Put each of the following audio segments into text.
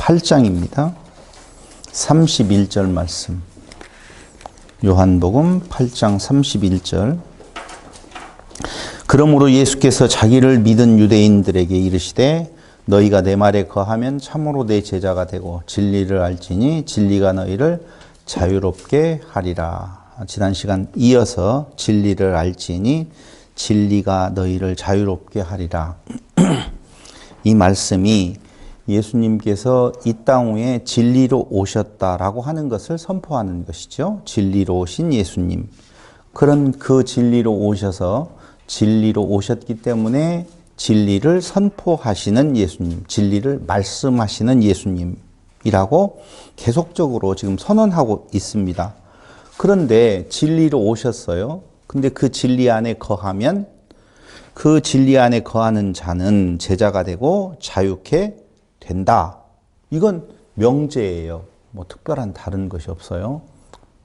8장입니다. 31절 말씀. 요한복음 8장 31절. 그러므로 예수께서 자기를 믿은 유대인들에게 이르시되 너희가 내 말에 거하면 참으로 내 제자가 되고 진리를 알지니 진리가 너희를 자유롭게 하리라. 지난 시간 이어서 진리를 알지니 진리가 너희를 자유롭게 하리라. 이 말씀이 예수님께서 이 땅 위에 진리로 오셨다라고 하는 것을 선포하는 것이죠. 진리로 오신 예수님. 그런 그 진리로 오셔서 진리로 오셨기 때문에 진리를 선포하시는 예수님, 진리를 말씀하시는 예수님이라고 계속적으로 지금 선언하고 있습니다. 그런데 진리로 오셨어요. 근데 그 진리 안에 거하면 그 진리 안에 거하는 자는 제자가 되고 자유케 된다. 이건 명제예요. 뭐 특별한 다른 것이 없어요.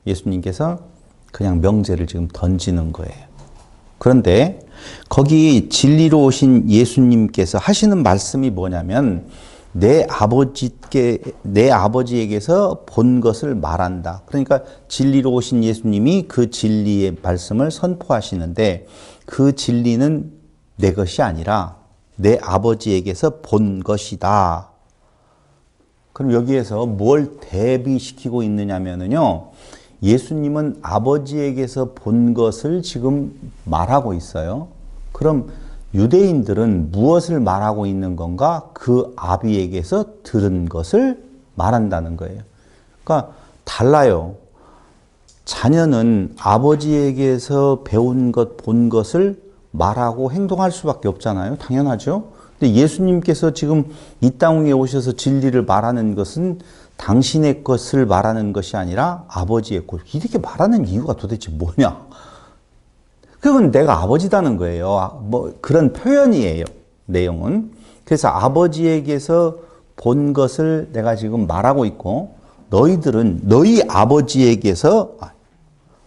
예수님께서 그냥 명제를 지금 던지는 거예요. 그런데 거기 진리로 오신 예수님께서 하시는 말씀이 뭐냐면 내 아버지에게서 본 것을 말한다. 그러니까 진리로 오신 예수님이 그 진리의 말씀을 선포하시는데 그 진리는 내 것이 아니라 내 아버지에게서 본 것이다. 그럼 여기에서 뭘 대비시키고 있느냐면요. 예수님은 아버지에게서 본 것을 지금 말하고 있어요. 그럼 유대인들은 무엇을 말하고 있는 건가? 그 아비에게서 들은 것을 말한다는 거예요. 그러니까 달라요. 자녀는 아버지에게서 배운 것, 본 것을 말하고 행동할 수밖에 없잖아요. 당연하죠. 근데 예수님께서 지금 이 땅 위에 오셔서 진리를 말하는 것은 당신의 것을 말하는 것이 아니라 아버지의 것. 이렇게 말하는 이유가 도대체 뭐냐? 그건 내가 아버지다는 거예요. 뭐 그런 표현이에요. 내용은. 그래서 아버지에게서 본 것을 내가 지금 말하고 있고 너희들은 너희 아버지에게서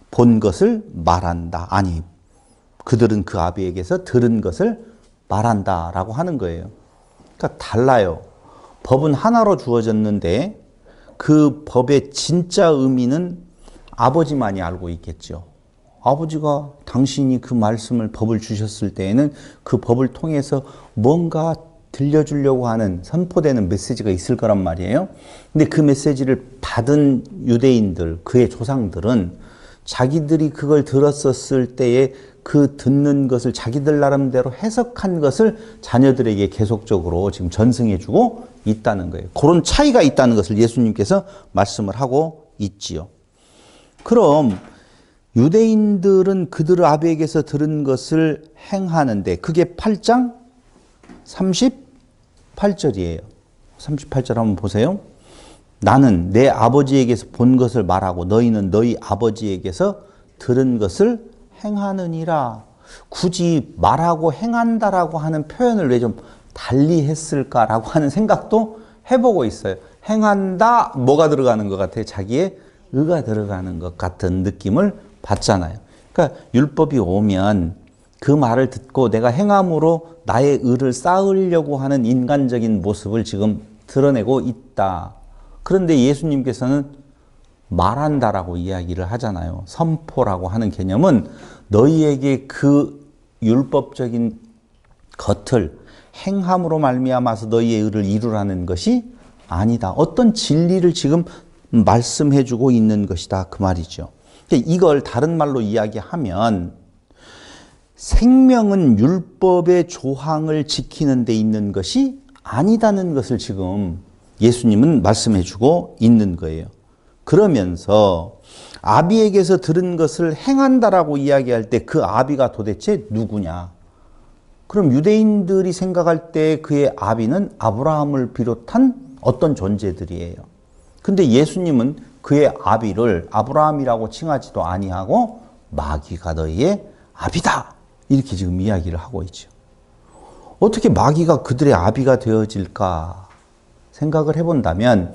본 것을 말한다. 아니, 그들은 그 아비에게서 들은 것을 말한다라고 하는 거예요. 그러니까 달라요. 법은 하나로 주어졌는데 그 법의 진짜 의미는 아버지만이 알고 있겠죠. 아버지가 당신이 그 말씀을 법을 주셨을 때에는 그 법을 통해서 뭔가 들려주려고 하는 선포되는 메시지가 있을 거란 말이에요. 근데 그 메시지를 받은 유대인들, 그의 조상들은 자기들이 그걸 들었었을 때에 그 듣는 것을 자기들 나름대로 해석한 것을 자녀들에게 계속적으로 지금 전승해주고 있다는 거예요. 그런 차이가 있다는 것을 예수님께서 말씀을 하고 있지요. 그럼 유대인들은 그들 아비에게서 들은 것을 행하는데 그게 8장 38절이에요. 38절 한번 보세요. 나는 내 아버지에게서 본 것을 말하고 너희는 너희 아버지에게서 들은 것을 행하느니라. 굳이 말하고 행한다라고 하는 표현을 왜 좀 달리 했을까라고 하는 생각도 해보고 있어요. 행한다, 뭐가 들어가는 것 같아요? 자기의 의가 들어가는 것 같은 느낌을 받잖아요. 그러니까 율법이 오면 그 말을 듣고 내가 행함으로 나의 의를 쌓으려고 하는 인간적인 모습을 지금 드러내고 있다. 그런데 예수님께서는 말한다라고 이야기를 하잖아요. 선포라고 하는 개념은 너희에게 그 율법적인 것을 행함으로 말미암아서 너희의 의를 이루라는 것이 아니다. 어떤 진리를 지금 말씀해주고 있는 것이다. 그 말이죠. 이걸 다른 말로 이야기하면 생명은 율법의 조항을 지키는 데 있는 것이 아니다는 것을 지금 예수님은 말씀해주고 있는 거예요. 그러면서 아비에게서 들은 것을 행한다라고 이야기할 때 그 아비가 도대체 누구냐? 그럼 유대인들이 생각할 때 그의 아비는 아브라함을 비롯한 어떤 존재들이에요. 근데 예수님은 그의 아비를 아브라함이라고 칭하지도 아니하고 마귀가 너희의 아비다. 이렇게 지금 이야기를 하고 있죠. 어떻게 마귀가 그들의 아비가 되어질까 생각을 해본다면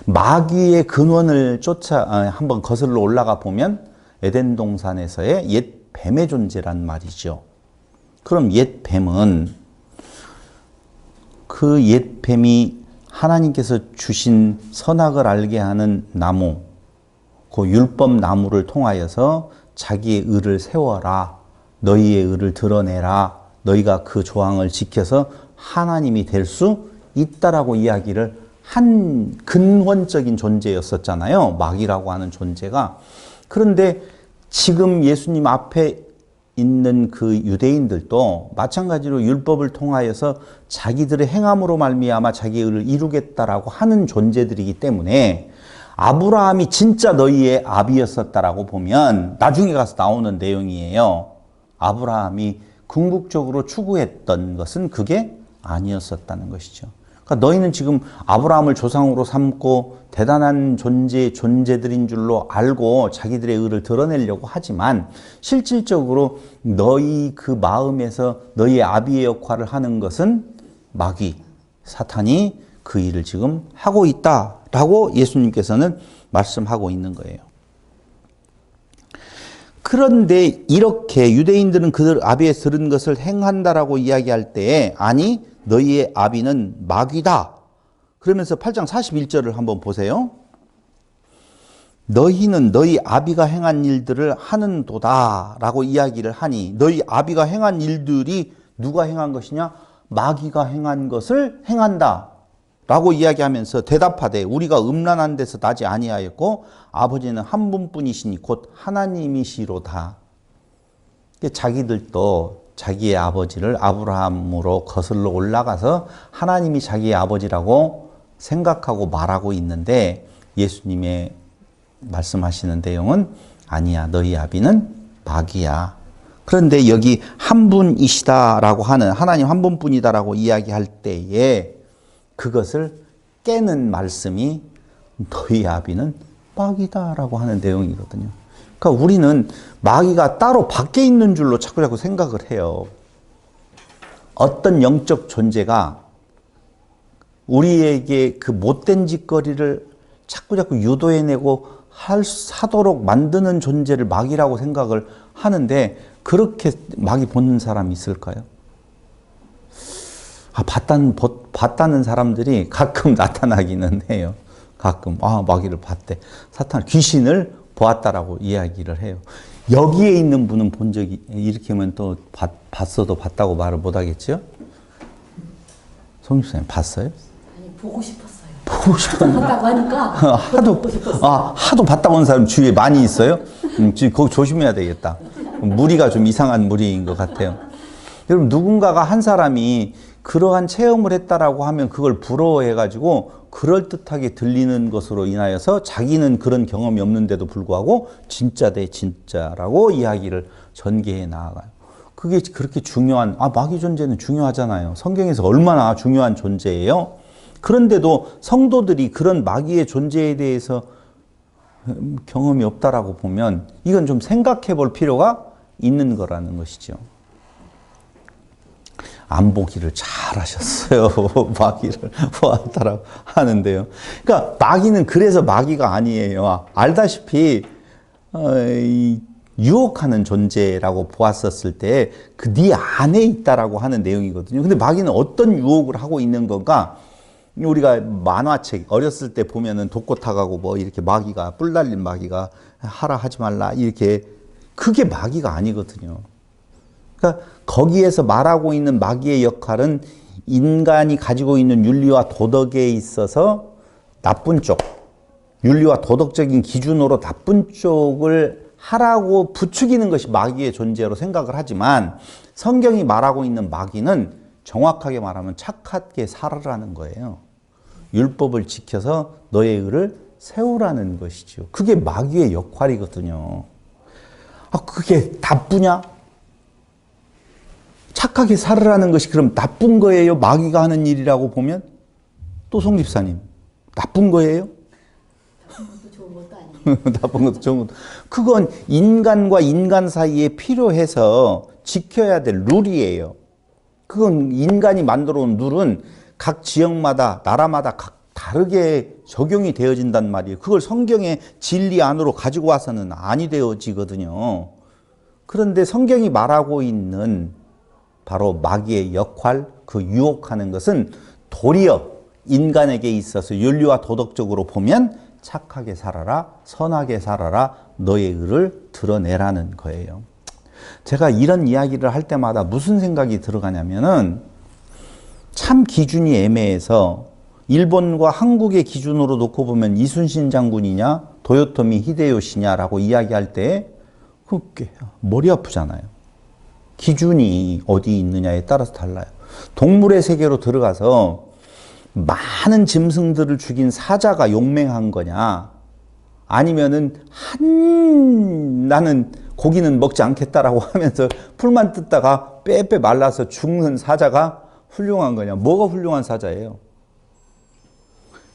마귀의 근원을 한번 거슬러 올라가 보면 에덴 동산에서의 옛 뱀의 존재란 말이죠. 그럼 옛 뱀은 그 옛 뱀이 하나님께서 주신 선악을 알게 하는 나무, 그 율법 나무를 통하여서 자기의 의를 세워라. 너희의 의를 드러내라. 너희가 그 조항을 지켜서 하나님이 될 수 있다라고 이야기를 한 근원적인 존재였었잖아요. 마귀라고 하는 존재가. 그런데 지금 예수님 앞에 있는 그 유대인들도 마찬가지로 율법을 통하여서 자기들의 행함으로 말미암아 자기의 의를 이루겠다라고 하는 존재들이기 때문에 아브라함이 진짜 너희의 아비였었다라고 보면 나중에 가서 나오는 내용이에요. 아브라함이 궁극적으로 추구했던 것은 그게 아니었었다는 것이죠. 그러니까 너희는 지금 아브라함을 조상으로 삼고 대단한 존재들인 줄로 알고 자기들의 의를 드러내려고 하지만 실질적으로 너희 그 마음에서 너희의 아비의 역할을 하는 것은 마귀, 사탄이 그 일을 지금 하고 있다라고 예수님께서는 말씀하고 있는 거예요. 그런데 이렇게 유대인들은 그들 아비의 들은 것을 행한다라고 이야기할 때에 아니 너희의 아비는 마귀다. 그러면서 8장 41절을 한번 보세요. 너희는 너희 아비가 행한 일들을 하는도다 라고 이야기를 하니 너희 아비가 행한 일들이 누가 행한 것이냐? 마귀가 행한 것을 행한다 라고 이야기하면서 대답하되 우리가 음란한 데서 나지 아니하였고 아버지는 한 분뿐이시니 곧 하나님이시로다. 자기들도 자기의 아버지를 아브라함으로 거슬러 올라가서 하나님이 자기의 아버지라고 생각하고 말하고 있는데 예수님의 말씀하시는 내용은 아니야. 너희 아비는 마귀야. 그런데 여기 한 분이시다라고 하는 하나님 한 분뿐이다라고 이야기할 때에 그것을 깨는 말씀이 너희 아비는 마귀다라고 하는 내용이거든요. 그러니까 우리는 마귀가 따로 밖에 있는 줄로 자꾸 생각을 해요. 어떤 영적 존재가 우리에게 그 못된 짓거리를 자꾸 유도해내고 하도록 만드는 존재를 마귀라고 생각을 하는데 그렇게 마귀 보는 사람이 있을까요? 봤다는 사람들이 가끔 나타나기는 해요. 가끔 마귀를 봤대. 사탄 귀신을 보았다라고 이야기를 해요. 여기에 있는 분은 본 적이 이렇게 하면 또 봤어도 봤다고 말을 못 하겠죠? 송집사님 봤어요? 아니 보고 싶었어요. 보고 싶었는데 봤다고 하니까 하도 봤다고 하는 사람 주위에 많이 있어요? 거기 조심해야 되겠다. 무리가 좀 이상한 무리인 것 같아요. 여러분 누군가가 한 사람이 그러한 체험을 했다라고 하면 그걸 부러워해가지고 그럴듯하게 들리는 것으로 인하여서 자기는 그런 경험이 없는데도 불구하고 진짜 대 진짜라고 이야기를 전개해 나아가요. 그게 그렇게 중요한, 마귀 존재는 중요하잖아요. 성경에서 얼마나 중요한 존재예요. 그런데도 성도들이 그런 마귀의 존재에 대해서 경험이 없다라고 보면 이건 좀 생각해 볼 필요가 있는 거라는 것이죠. 안 보기를 잘 하셨어요. 마귀를 보았다라고 하는데요. 그러니까 마귀는 그래서 마귀가 아니에요. 알다시피 유혹하는 존재라고 보았었을 때 그 네 안에 있다라고 하는 내용이거든요. 근데 마귀는 어떤 유혹을 하고 있는 건가? 우리가 만화책 어렸을 때 보면은 독고 타가고 뭐 이렇게 마귀가 뿔 달린 마귀가 하라 하지 말라 이렇게 그게 마귀가 아니거든요. 그러니까 거기에서 말하고 있는 마귀의 역할은 인간이 가지고 있는 윤리와 도덕에 있어서 나쁜 쪽, 윤리와 도덕적인 기준으로 나쁜 쪽을 하라고 부추기는 것이 마귀의 존재로 생각을 하지만 성경이 말하고 있는 마귀는 정확하게 말하면 착하게 살아라는 거예요. 율법을 지켜서 너의 의를 세우라는 것이죠. 그게 마귀의 역할이거든요. 그게 나쁘냐? 착하게 살으라는 것이 그럼 나쁜 거예요? 마귀가 하는 일이라고 보면? 또 송집사님, 나쁜 거예요? 나쁜 것도 좋은 것도 아니에요. 나쁜 것도 좋은 것도. 그건 인간과 인간 사이에 필요해서 지켜야 될 룰이에요. 그건 인간이 만들어 온 룰은 각 지역마다, 나라마다 각 다르게 적용이 되어진단 말이에요. 그걸 성경의 진리 안으로 가지고 와서는 아니 되어지거든요. 그런데 성경이 말하고 있는 바로 마귀의 역할, 그 유혹하는 것은 도리어 인간에게 있어서 윤리와 도덕적으로 보면 착하게 살아라, 선하게 살아라, 너의 의를 드러내라는 거예요. 제가 이런 이야기를 할 때마다 무슨 생각이 들어가냐면은 참 기준이 애매해서 일본과 한국의 기준으로 놓고 보면 이순신 장군이냐 도요토미 히데요시냐라고 이야기할 때 그게 머리 아프잖아요. 기준이 어디 있느냐에 따라서 달라요. 동물의 세계로 들어가서 많은 짐승들을 죽인 사자가 용맹한 거냐 아니면은 나는 고기는 먹지 않겠다라고 하면서 풀만 뜯다가 빼빼 말라서 죽는 사자가 훌륭한 거냐. 뭐가 훌륭한 사자예요?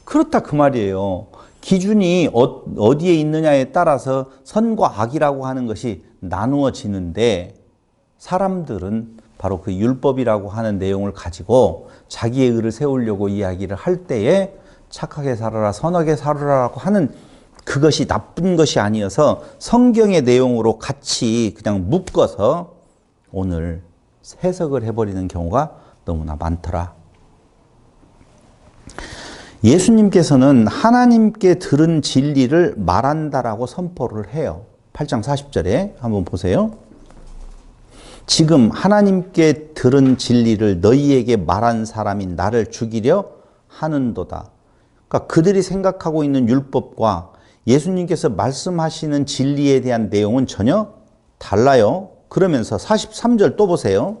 그렇다 그 말이에요. 기준이 어디에 있느냐에 따라서 선과 악이라고 하는 것이 나누어지는데 사람들은 바로 그 율법이라고 하는 내용을 가지고 자기의 의를 세우려고 이야기를 할 때에 착하게 살아라, 선하게 살아라라고 하는 그것이 나쁜 것이 아니어서 성경의 내용으로 같이 그냥 묶어서 오늘 해석을 해버리는 경우가 너무나 많더라. 예수님께서는 하나님께 들은 진리를 말한다라고 선포를 해요. 8장 40절에 한번 보세요. 지금 하나님께 들은 진리를 너희에게 말한 사람이 나를 죽이려 하는도다. 그러니까 그들이 생각하고 있는 율법과 예수님께서 말씀하시는 진리에 대한 내용은 전혀 달라요. 그러면서 43절 또 보세요.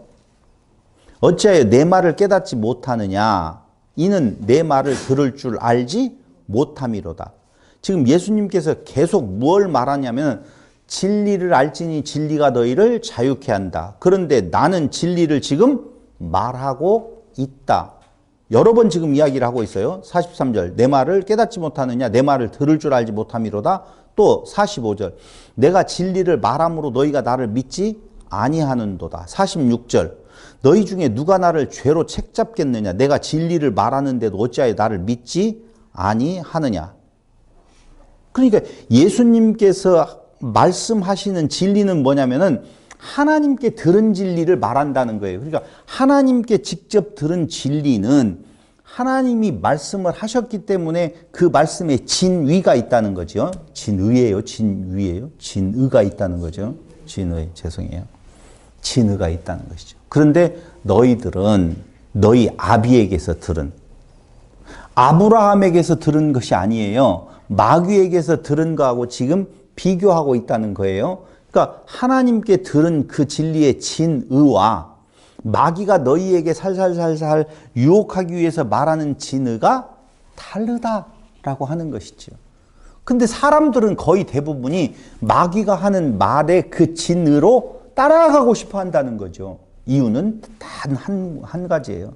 어찌하여 내 말을 깨닫지 못하느냐? 이는 내 말을 들을 줄 알지 못함이로다. 지금 예수님께서 계속 뭘 말하냐면 진리를 알지니 진리가 너희를 자유케 한다. 그런데 나는 진리를 지금 말하고 있다. 여러 번 지금 이야기를 하고 있어요. 43절 내 말을 깨닫지 못하느냐 내 말을 들을 줄 알지 못함이로다. 또 45절 내가 진리를 말함으로 너희가 나를 믿지 아니하는도다. 46절 너희 중에 누가 나를 죄로 책잡겠느냐 내가 진리를 말하는데도 어찌하여 나를 믿지 아니하느냐. 그러니까 예수님께서 말씀하시는 진리는 뭐냐면은 하나님께 들은 진리를 말한다는 거예요. 그러니까 하나님께 직접 들은 진리는 하나님이 말씀을 하셨기 때문에 그 말씀에 진위가 있다는 거죠. 진의예요, 진위예요. 진의가 있다는 거죠. 진의, 죄송해요. 진의가 있다는 것이죠. 그런데 너희들은 너희 아비에게서 들은 아브라함에게서 들은 것이 아니에요. 마귀에게서 들은 거하고 지금 비교하고 있다는 거예요. 그러니까 하나님께 들은 그 진리의 진의와 마귀가 너희에게 살살살살 유혹하기 위해서 말하는 진의가 다르다라고 하는 것이죠. 근데 사람들은 거의 대부분이 마귀가 하는 말의 그 진의로 따라가고 싶어 한다는 거죠. 이유는 단 한 가지예요.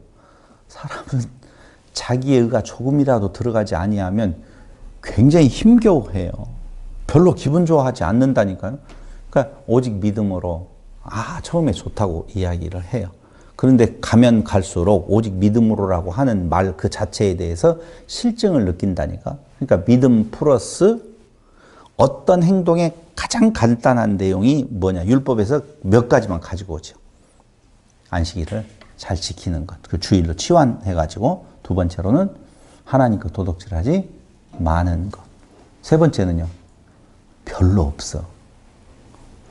사람은 자기의 의가 조금이라도 들어가지 아니하면 굉장히 힘겨워해요. 별로 기분 좋아하지 않는다니까요. 그러니까 오직 믿음으로 처음에 좋다고 이야기를 해요. 그런데 가면 갈수록 오직 믿음으로라고 하는 말 그 자체에 대해서 실증을 느낀다니까. 그러니까 믿음 플러스 어떤 행동의 가장 간단한 내용이 뭐냐. 율법에서 몇 가지만 가지고 오죠. 안식일을 잘 지키는 것. 그 주일로 치환해가지고 두 번째로는 하나님과 도덕질하지 마는 것. 세 번째는요. 별로 없어.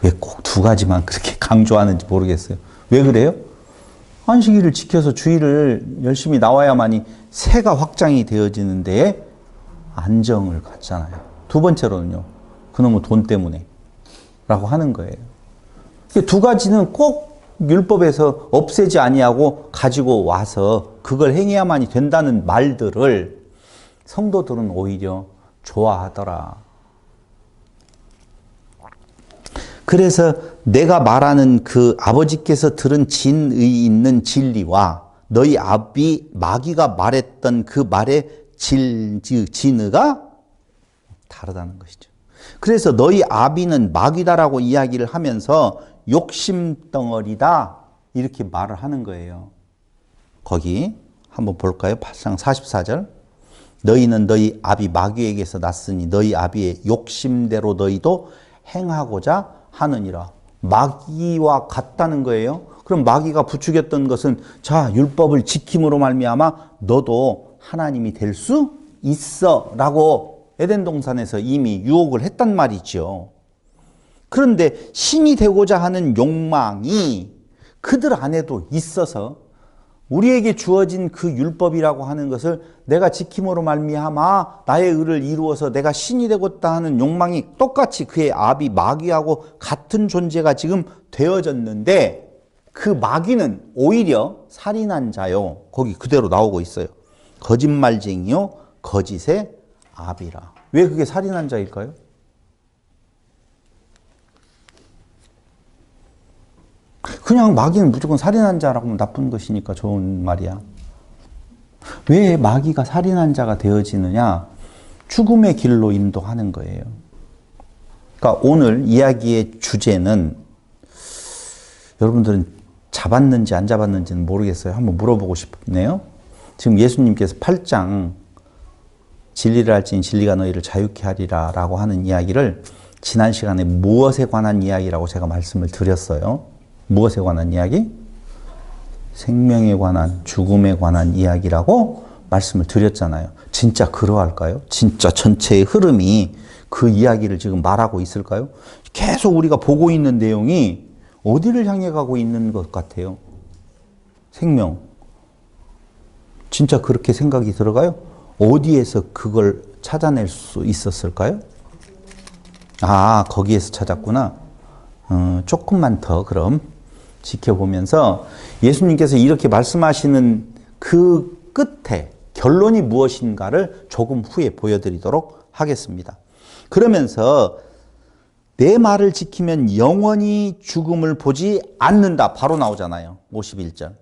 왜 꼭 두 가지만 그렇게 강조하는지 모르겠어요. 왜 그래요? 안식일을 지켜서 주일을 열심히 나와야만이 새가 확장이 되어지는 데에 안정을 갖잖아요. 두 번째로는요. 그놈의 돈 때문에 라고 하는 거예요. 두 가지는 꼭 율법에서 없애지 아니하고 가지고 와서 그걸 행해야만이 된다는 말들을 성도들은 오히려 좋아하더라. 그래서 내가 말하는 그 아버지께서 들은 진의 있는 진리와 너희 아비 마귀가 말했던 그 말의 진의가 다르다는 것이죠. 그래서 너희 아비는 마귀다라고 이야기를 하면서 욕심덩어리다 이렇게 말을 하는 거예요. 거기 한번 볼까요? 8장 44절 너희는 너희 아비 마귀에게서 났으니 너희 아비의 욕심대로 너희도 행하고자 하느니라. 마귀와 같다는 거예요. 그럼 마귀가 부추겼던 것은 자 율법을 지킴으로 말미암아 너도 하나님이 될 수 있어 라고 에덴 동산에서 이미 유혹을 했단 말이죠. 그런데 신이 되고자 하는 욕망이 그들 안에도 있어서 우리에게 주어진 그 율법이라고 하는 것을 내가 지킴으로 말미암아 나의 의를 이루어서 내가 신이 되고자 하는 욕망이 똑같이 그의 아비 마귀하고 같은 존재가 지금 되어졌는데, 그 마귀는 오히려 살인한 자요. 거기 그대로 나오고 있어요. 거짓말쟁이요 거짓의 아비라. 왜 그게 살인한 자일까요? 그냥 마귀는 무조건 살인한 자라고 하면 나쁜 것이니까 좋은 말이야. 왜 마귀가 살인한 자가 되어지느냐? 죽음의 길로 인도하는 거예요. 그러니까 오늘 이야기의 주제는, 여러분들은 잡았는지 안 잡았는지는 모르겠어요. 한번 물어보고 싶네요. 지금 예수님께서 8장 진리를 알지니 진리가 너희를 자유케 하리라 라고 하는 이야기를 지난 시간에 무엇에 관한 이야기라고 제가 말씀을 드렸어요. 무엇에 관한 이야기? 생명에 관한, 죽음에 관한 이야기라고 말씀을 드렸잖아요. 진짜 그러할까요? 진짜 전체의 흐름이 그 이야기를 지금 말하고 있을까요? 계속 우리가 보고 있는 내용이 어디를 향해 가고 있는 것 같아요? 생명. 진짜 그렇게 생각이 들어가요? 어디에서 그걸 찾아낼 수 있었을까요? 아, 거기에서 찾았구나. 조금만 더 그럼 지켜보면서 예수님께서 이렇게 말씀하시는 그 끝에 결론이 무엇인가를 조금 후에 보여드리도록 하겠습니다. 그러면서 내 말을 지키면 영원히 죽음을 보지 않는다. 바로 나오잖아요. 51절.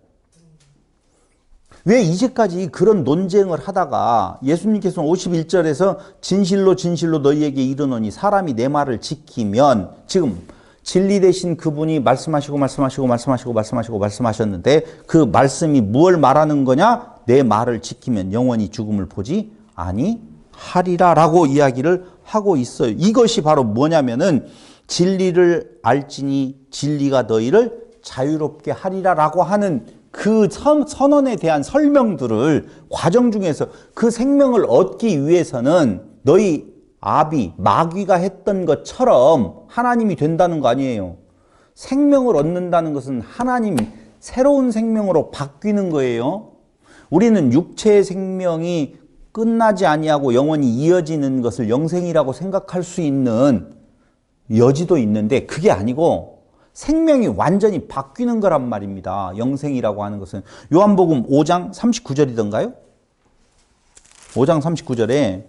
왜 이제까지 그런 논쟁을 하다가 예수님께서는 51절에서 진실로 진실로 너희에게 이르노니 사람이 내 말을 지키면, 지금 진리 되신 그분이 말씀하셨는데 그 말씀이 무엇을 말하는 거냐? 내 말을 지키면 영원히 죽음을 보지 아니하리라 라고 이야기를 하고 있어요. 이것이 바로 뭐냐면은 진리를 알지니 진리가 너희를 자유롭게 하리라 라고 하는 그 선언에 대한 설명들을 과정 중에서 그 생명을 얻기 위해서는 너희 아비, 마귀가 했던 것처럼 하나님이 된다는 거 아니에요. 생명을 얻는다는 것은 하나님이 새로운 생명으로 바뀌는 거예요. 우리는 육체의 생명이 끝나지 아니하고 영원히 이어지는 것을 영생이라고 생각할 수 있는 여지도 있는데, 그게 아니고 생명이 완전히 바뀌는 거란 말입니다. 영생이라고 하는 것은. 요한복음 5장 39절이던가요? 5장 39절에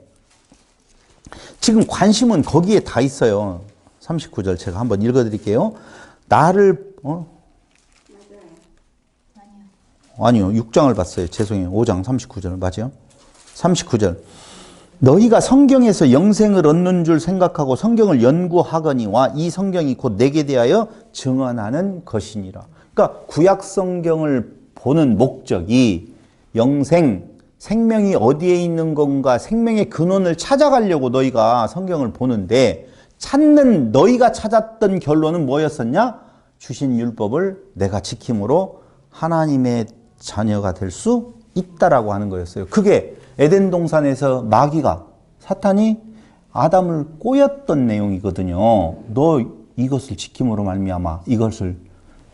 지금 관심은 거기에 다 있어요. 39절 제가 한번 읽어드릴게요. 나를 아니요 6장을 봤어요. 죄송해요. 5장 39절 맞아요? 39절. 너희가 성경에서 영생을 얻는 줄 생각하고 성경을 연구하거니와 이 성경이 곧 내게 대하여 증언하는 것이니라. 그러니까 구약 성경을 보는 목적이 영생, 생명이 어디에 있는 건가, 생명의 근원을 찾아가려고 너희가 성경을 보는데, 찾는 너희가 찾았던 결론은 뭐였었냐? 주신 율법을 내가 지킴으로 하나님의 자녀가 될 수 있다라고 하는 거였어요. 그게 에덴 동산에서 마귀가, 사탄이 아담을 꼬였던 내용이거든요. 너 이것을 지킴으로 말미암아 이것을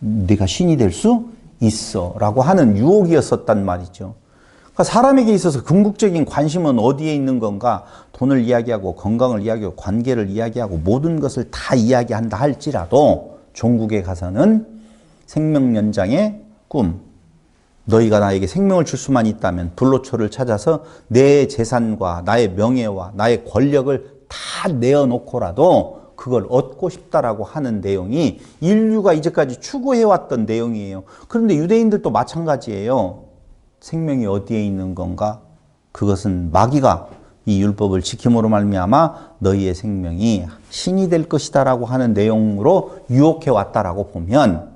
네가 신이 될 수 있어 라고 하는 유혹이었었단 말이죠. 그러니까 사람에게 있어서 궁극적인 관심은 어디에 있는 건가? 돈을 이야기하고 건강을 이야기하고 관계를 이야기하고 모든 것을 다 이야기한다 할지라도 종국에 가서는 생명 연장의 꿈, 너희가 나에게 생명을 줄 수만 있다면 불로초를 찾아서 내 재산과 나의 명예와 나의 권력을 다 내어놓고라도 그걸 얻고 싶다라고 하는 내용이 인류가 이제까지 추구해왔던 내용이에요. 그런데 유대인들도 마찬가지예요. 생명이 어디에 있는 건가? 그것은 마귀가 이 율법을 지킴으로 말미암아 너희의 생명이 신이 될 것이다라고 하는 내용으로 유혹해왔다라고 보면,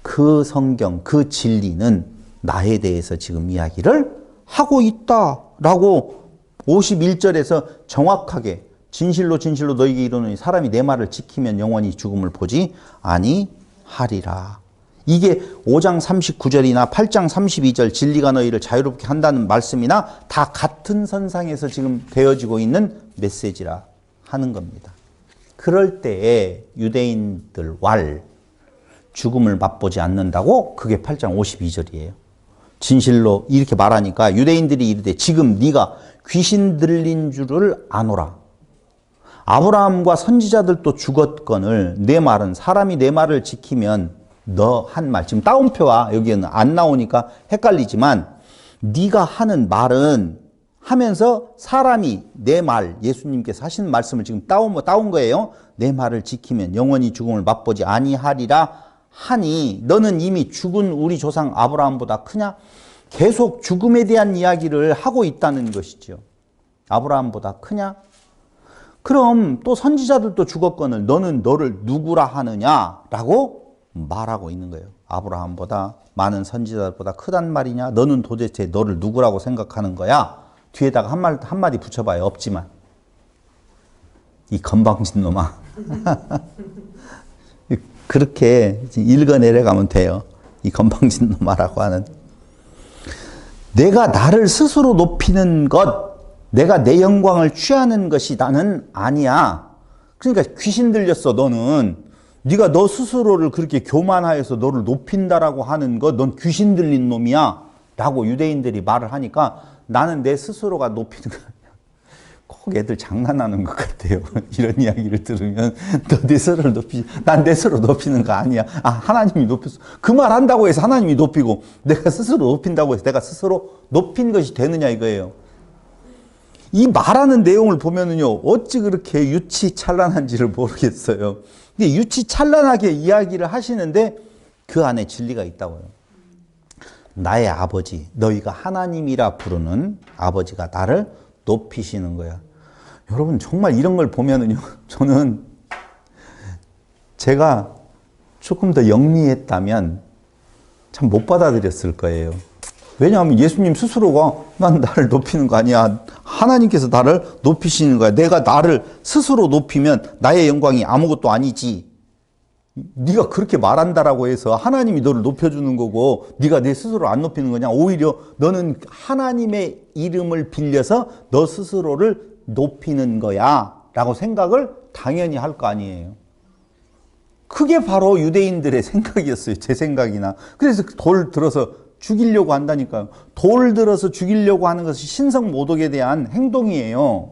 그 성경, 그 진리는 나에 대해서 지금 이야기를 하고 있다라고 51절에서 정확하게 진실로 진실로 너희에게 이르노니 사람이 내 말을 지키면 영원히 죽음을 보지 아니하리라. 이게 5장 39절이나 8장 32절 진리가 너희를 자유롭게 한다는 말씀이나 다 같은 선상에서 지금 되어지고 있는 메시지라 하는 겁니다. 그럴 때에 유대인들 죽음을 맛보지 않는다고 그게 8장 52절이에요. 진실로 이렇게 말하니까 유대인들이 이르되 지금 네가 귀신 들린 줄을 아노라. 아브라함과 선지자들도 죽었거늘 내 말은 사람이 내 말을 지키면 너 한 말, 지금 따옴표가 여기는 안 나오니까 헷갈리지만 네가 하는 말은 하면서 사람이 내 말, 예수님께서 하신 말씀을 지금 따온 거예요. 내 말을 지키면 영원히 죽음을 맛보지 아니하리라 하니 너는 이미 죽은 우리 조상 아브라함보다 크냐? 계속 죽음에 대한 이야기를 하고 있다는 것이죠. 아브라함보다 크냐? 그럼 또 선지자들도 죽었거늘 너는 너를 누구라 하느냐라고 말하고 있는 거예요. 아브라함보다 많은 선지자들보다 크단 말이냐? 너는 도대체 너를 누구라고 생각하는 거야? 뒤에다가 한마디 붙여봐요. 없지만. 이 건방진 놈아. 그렇게 읽어내려가면 돼요. 이 건방진 놈아라고 하는. 내가 나를 스스로 높이는 것, 내가 내 영광을 취하는 것이 나는 아니야. 그러니까 귀신 들렸어, 너는. 네가 너 스스로를 그렇게 교만하여서 너를 높인다라고 하는 것, 넌 귀신 들린 놈이야. 라고 유대인들이 말을 하니까 나는 내 스스로가 높이는 거야. 꼭 애들 장난하는 것 같아요. 이런 이야기를 들으면 너 내 스스로를 높이지. 난 내 스스로 높이는 거 아니야. 아, 하나님이 높였어. 그 말 한다고 해서 하나님이 높이고 내가 스스로 높인다고 해서 내가 스스로 높인 것이 되느냐 이거예요. 이 말하는 내용을 보면은요, 어찌 그렇게 유치찬란한지를 모르겠어요. 근데 유치찬란하게 이야기를 하시는데 그 안에 진리가 있다고요. 나의 아버지, 너희가 하나님이라 부르는 아버지가 나를 높이시는 거야. 여러분 정말 이런 걸 보면은요, 저는 제가 조금 더 영리했다면 참 못 받아들였을 거예요. 왜냐하면 예수님 스스로가 난 나를 높이는 거 아니야. 하나님께서 나를 높이시는 거야. 내가 나를 스스로 높이면 나의 영광이 아무것도 아니지. 네가 그렇게 말한다라고 해서 하나님이 너를 높여주는 거고 네가 내 스스로 안 높이는 거냐. 오히려 너는 하나님의 이름을 빌려서 너 스스로를 높이는 거야 라고 생각을 당연히 할 거 아니에요. 그게 바로 유대인들의 생각이었어요. 제 생각이나. 그래서 돌 들어서 죽이려고 한다니까요. 돌 들어서 죽이려고 하는 것이 신성모독에 대한 행동이에요.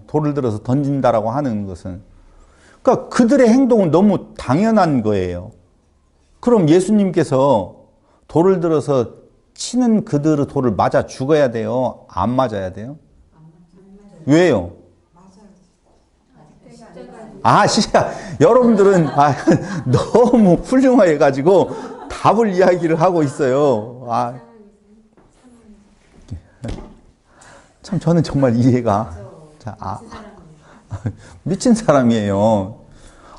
돌을 들어서 던진다라고 하는 것은. 그러니까 그들의 행동은 너무 당연한 거예요. 그럼 예수님께서 돌을 들어서 치는 그들의 돌을 맞아 죽어야 돼요? 안 맞아야 돼요? 왜요? 아, 진짜 여러분들은 너무 훌륭해가지고 답을 이야기를 하고 있어요. 참 저는 정말 이해가 미친 사람이에요.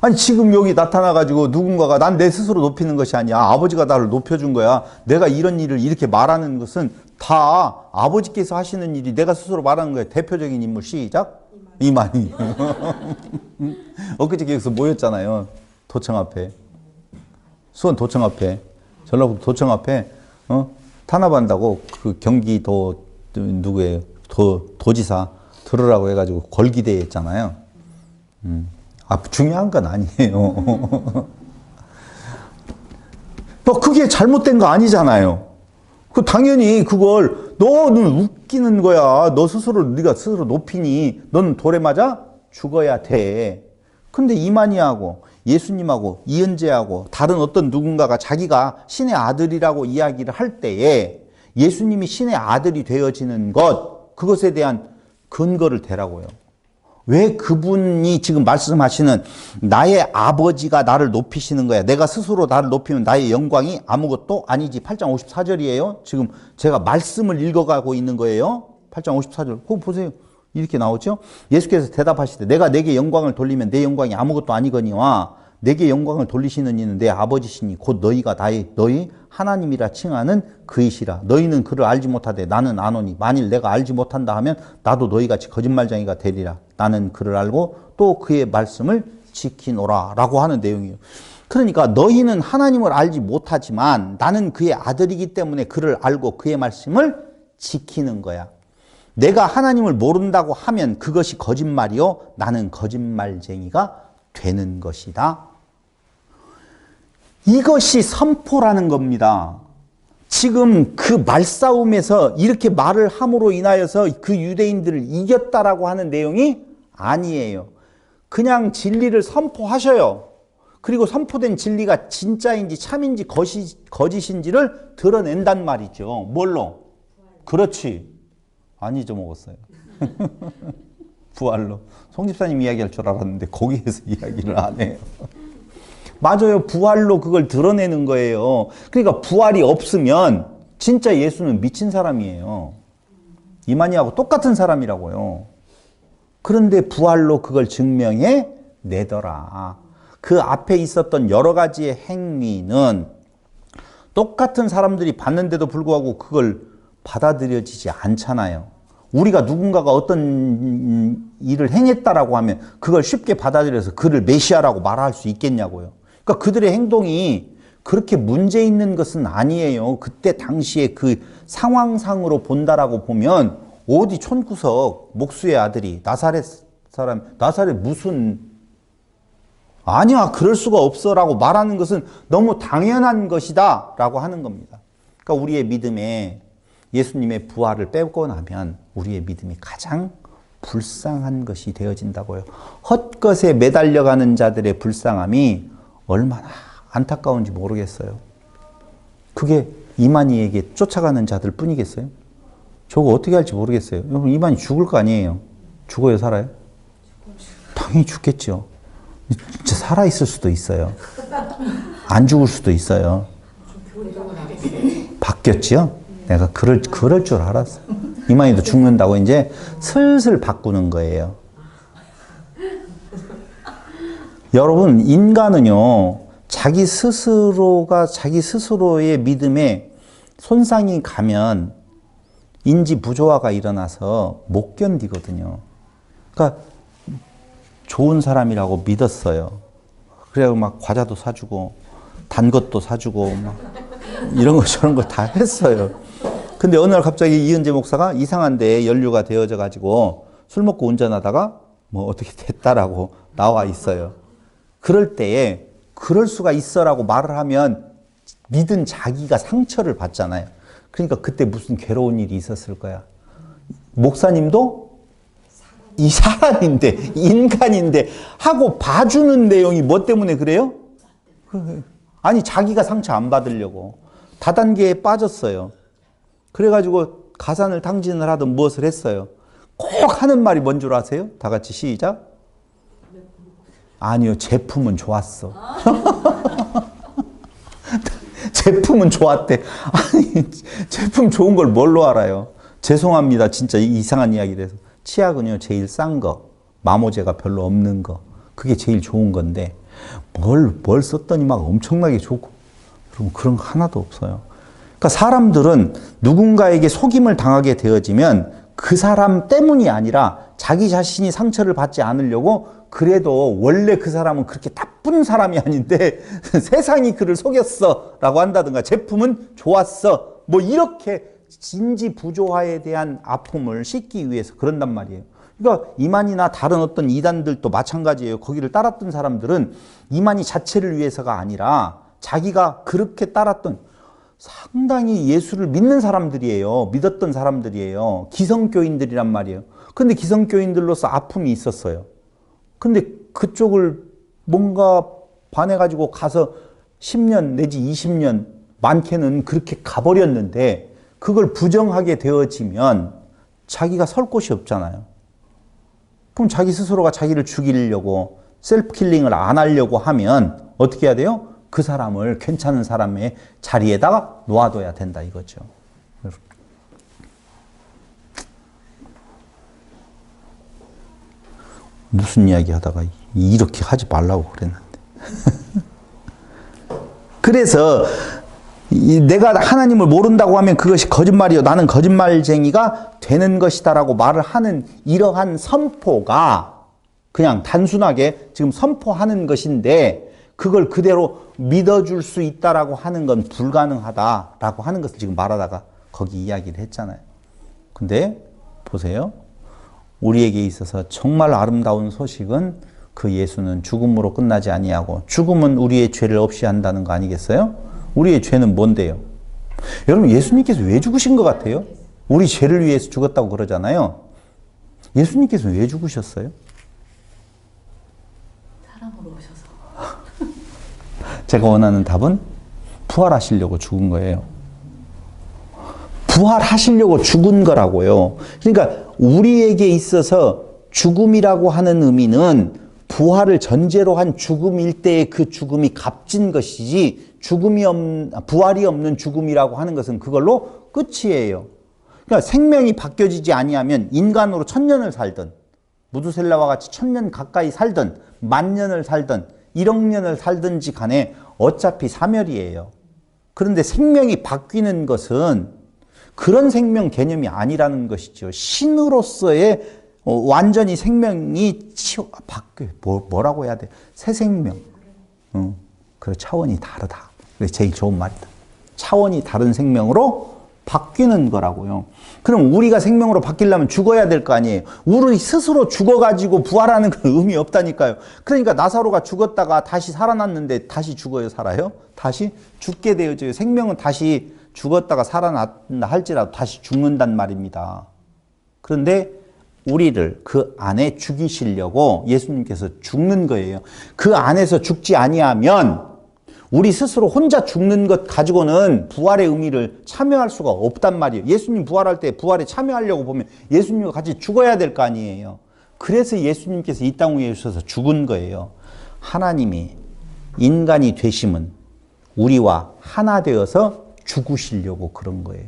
아니 지금 여기 나타나가지고 누군가가 난 내 스스로 높이는 것이 아니야. 아버지가 나를 높여준 거야. 내가 이런 일을 이렇게 말하는 것은 다 아버지께서 하시는 일이 내가 스스로 말하는 거예요. 대표적인 인물 시작. 이만희. 엊그제 여기서 모였잖아요. 도청 앞에. 수원 도청 앞에. 전라북도 도청 앞에 탄압한다고 그 경기도 누구예요? 도지사 들으라고 해가지고 걸기대 했잖아요. 중요한 건 아니에요. 그게 잘못된 거 아니잖아요. 당연히 그걸 너는 웃기는 거야. 너 스스로 네가 스스로 높이니 넌 돌에 맞아 죽어야 돼. 근데 이만희하고 예수님하고 이은재하고 다른 어떤 누군가가 자기가 신의 아들이라고 이야기를 할 때에 예수님이 신의 아들이 되어지는 그것에 대한 근거를 대라고요. 왜 그분이 지금 말씀하시는 나의 아버지가 나를 높이시는 거야. 내가 스스로 나를 높이면 나의 영광이 아무것도 아니지. 8장 54절이에요. 지금 제가 말씀을 읽어가고 있는 거예요. 8장 54절. 그거 보세요. 이렇게 나오죠. 예수께서 대답하시되 내가 내게 영광을 돌리면 내 영광이 아무것도 아니거니와 내게 영광을 돌리시는 이는 내 아버지시니 곧 너희가 너희 하나님이라 칭하는 그이시라. 너희는 그를 알지 못하되 나는 아노니 만일 내가 알지 못한다 하면 나도 너희같이 거짓말쟁이가 되리라. 나는 그를 알고 또 그의 말씀을 지키노라 라고 하는 내용이에요. 그러니까 너희는 하나님을 알지 못하지만 나는 그의 아들이기 때문에 그를 알고 그의 말씀을 지키는 거야. 내가 하나님을 모른다고 하면 그것이 거짓말이요 나는 거짓말쟁이가 되는 것이다. 이것이 선포라는 겁니다. 지금 그 말싸움에서 이렇게 말을 함으로 인하여서 그 유대인들을 이겼다라고 하는 내용이 아니에요. 그냥 진리를 선포하셔요. 그리고 선포된 진리가 진짜인지 참인지 거짓인지를 드러낸단 말이죠. 뭘로? 그렇지. 안 잊어먹었어요. 부활로. 송 집사님 이야기할 줄 알았는데 거기에서 이야기를 안 해요. 맞아요. 부활로 그걸 드러내는 거예요. 그러니까 부활이 없으면 진짜 예수는 미친 사람이에요. 이만희하고 똑같은 사람이라고요. 그런데 부활로 그걸 증명해 내더라. 그 앞에 있었던 여러 가지의 행위는 똑같은 사람들이 봤는데도 불구하고 그걸 받아들여지지 않잖아요. 우리가 누군가가 어떤 일을 행했다라고 하면 그걸 쉽게 받아들여서 그를 메시아라고 말할 수 있겠냐고요. 그러니까 그들의 행동이 그렇게 문제 있는 것은 아니에요. 그때 당시에 그 상황상으로 본다라고 보면 어디 촌구석 목수의 아들이 나사렛 사람, 나사렛 무슨 아니야 그럴 수가 없어라고 말하는 것은 너무 당연한 것이다 라고 하는 겁니다. 그러니까 우리의 믿음에 예수님의 부활을 빼고 나면 우리의 믿음이 가장 불쌍한 것이 되어진다고요. 헛것에 매달려가는 자들의 불쌍함이 얼마나 안타까운지 모르겠어요. 그게 이만희에게 쫓아가는 자들 뿐이겠어요? 저거 어떻게 할지 모르겠어요. 여러분 이만희 죽을 거 아니에요. 죽어요 살아요? 당연히 죽겠죠. 진짜 살아있을 수도 있어요. 안 죽을 수도 있어요. 바뀌었지요? 내가 그럴 줄 알았어. 이만희도 죽는다고 이제 슬슬 바꾸는 거예요. 여러분 인간은요 자기 스스로가 자기 스스로의 믿음에 손상이 가면 인지 부조화가 일어나서 못 견디거든요. 그러니까 좋은 사람이라고 믿었어요. 그래서 막 과자도 사주고 단 것도 사주고 막 이런 거 저런 거 다 했어요. 근데 어느 날 갑자기 이은재 목사가 이상한 데에 연루가 되어져 가지고 술 먹고 운전하다가 뭐 어떻게 됐다라고 나와 있어요. 그럴 때에 그럴 수가 있어라고 말을 하면 믿은 자기가 상처를 받잖아요. 그러니까 그때 무슨 괴로운 일이 있었을 거야. 목사님도 이 사람인데 인간인데 하고 봐주는 내용이 뭐 때문에 그래요? 아니 자기가 상처 안 받으려고 다단계에 빠졌어요. 그래가지고 가산을 탕진을 하든 무엇을 했어요. 꼭 하는 말이 뭔 줄 아세요? 다 같이 시작. 아니요 제품은 좋았어. 제품은 좋았대. 아니 제품 좋은 걸 뭘로 알아요? 죄송합니다. 진짜 이상한 이야기를 해서. 치약은요 제일 싼 거, 마모제가 별로 없는 거, 그게 제일 좋은 건데 뭘 썼더니 막 엄청나게 좋고 그런 거 하나도 없어요. 그러니까 사람들은 누군가에게 속임을 당하게 되어지면 그 사람 때문이 아니라 자기 자신이 상처를 받지 않으려고 그래도 원래 그 사람은 그렇게 나쁜 사람이 아닌데 세상이 그를 속였어 라고 한다든가 제품은 좋았어 뭐 이렇게 진지부조화에 대한 아픔을 씻기 위해서 그런단 말이에요. 그러니까 이만희나 다른 어떤 이단들도 마찬가지예요. 거기를 따랐던 사람들은 이만희 자체를 위해서가 아니라 자기가 그렇게 따랐던 상당히 예수를 믿는 사람들이에요. 믿었던 사람들이에요. 기성교인들이란 말이에요. 근데 기성교인들로서 아픔이 있었어요. 근데 그쪽을 뭔가 반해가지고 가서 10년 내지 20년 많게는 그렇게 가버렸는데 그걸 부정하게 되어지면 자기가 설 곳이 없잖아요. 그럼 자기 스스로가 자기를 죽이려고 셀프 킬링을 안 하려고 하면 어떻게 해야 돼요? 그 사람을 괜찮은 사람의 자리에다가 놓아둬야 된다 이거죠. 무슨 이야기 하다가 이렇게 하지 말라고 그랬는데. 그래서 내가 하나님을 모른다고 하면 그것이 거짓말이요 나는 거짓말쟁이가 되는 것이다 라고 말을 하는 이러한 선포가 그냥 단순하게 지금 선포하는 것인데 그걸 그대로 믿어줄 수 있다라고 하는 건 불가능하다라고 하는 것을 지금 말하다가 거기 이야기를 했잖아요. 근데 보세요. 우리에게 있어서 정말 아름다운 소식은 그 예수는 죽음으로 끝나지 아니하고 죽음은 우리의 죄를 없이 한다는 거 아니겠어요? 우리의 죄는 뭔데요? 여러분 예수님께서 왜 죽으신 것 같아요? 우리 죄를 위해서 죽었다고 그러잖아요. 예수님께서 왜 죽으셨어요? 사람으로 오셔서. 제가 원하는 답은 부활하시려고 죽은 거예요. 부활하시려고 죽은 거라고요. 그러니까 우리에게 있어서 죽음이라고 하는 의미는 부활을 전제로 한 죽음일 때의 그 죽음이 값진 것이지 부활이 없는 죽음이라고 하는 것은 그걸로 끝이에요. 그러니까 생명이 바뀌어지지 아니하면 인간으로 1000년을 살든 무두셀라와 같이 1000년 가까이 살든 10,000년을 살든 1억 년을 살든지 간에 어차피 사멸이에요. 그런데 생명이 바뀌는 것은 그런 생명 개념이 아니라는 것이죠. 신으로서의 완전히 생명이 바뀌어요. 뭐라고 해야 돼? 새 생명. 그 차원이 다르다. 그게 제일 좋은 말이다. 차원이 다른 생명으로 바뀌는 거라고요. 그럼 우리가 생명으로 바뀌려면 죽어야 될 거 아니에요. 우리 스스로 죽어가지고 부활하는 건 의미 없다니까요. 그러니까 나사로가 죽었다가 다시 살아났는데 다시 죽어요, 살아요? 다시 죽게 되어져요. 생명은 다시 죽었다가 살아났다 할지라도 다시 죽는단 말입니다. 그런데 우리를 그 안에 죽이시려고 예수님께서 죽는 거예요. 그 안에서 죽지 아니하면 우리 스스로 혼자 죽는 것 가지고는 부활의 의미를 참여할 수가 없단 말이에요. 예수님 부활할 때 부활에 참여하려고 보면 예수님과 같이 죽어야 될 거 아니에요. 그래서 예수님께서 이 땅 위에 오셔서 죽은 거예요. 하나님이 인간이 되심은 우리와 하나 되어서 죽으시려고 그런 거예요.